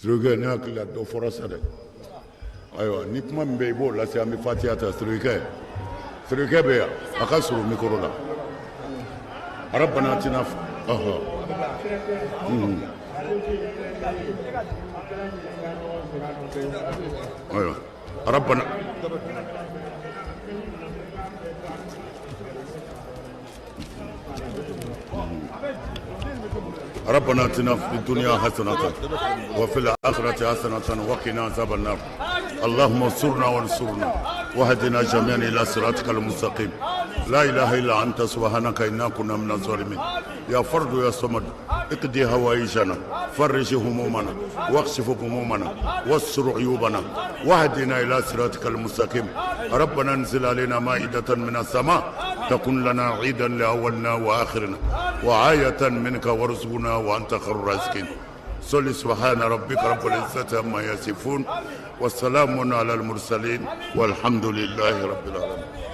Sirikɛ ne hakili la dɔ fɔra sa dɛ ayiwa ni kuma min bɛ yen i b'o lase an bɛ fatiya ta Sirikɛ bɛ yan a ka surun mikoro la Rabbana atina ayiwa Rabbana ربنا اتنا في الدنيا حسنة وفي الآخرة حسنة وقنا عذاب النار اللهم انصرنا وانصرنا واهدنا جميعا إلى صراطك المستقيم لا إله إلا أنت سبحانك إنا كنا من الظالمين يا فرد يا صمد اقضي هوائجنا فرج همومنا واكشف همومنا واستر عيوبنا واهدنا إلى صراطك المستقيم ربنا انزل علينا مائدة من السماء تكون لنا عيدا لأولنا وآخرنا وآية منك وارزقنا وأنت خير الرازقين صل سبحان ربك رب العزة عما يصفون والسلام على المرسلين والحمد لله رب العالمين.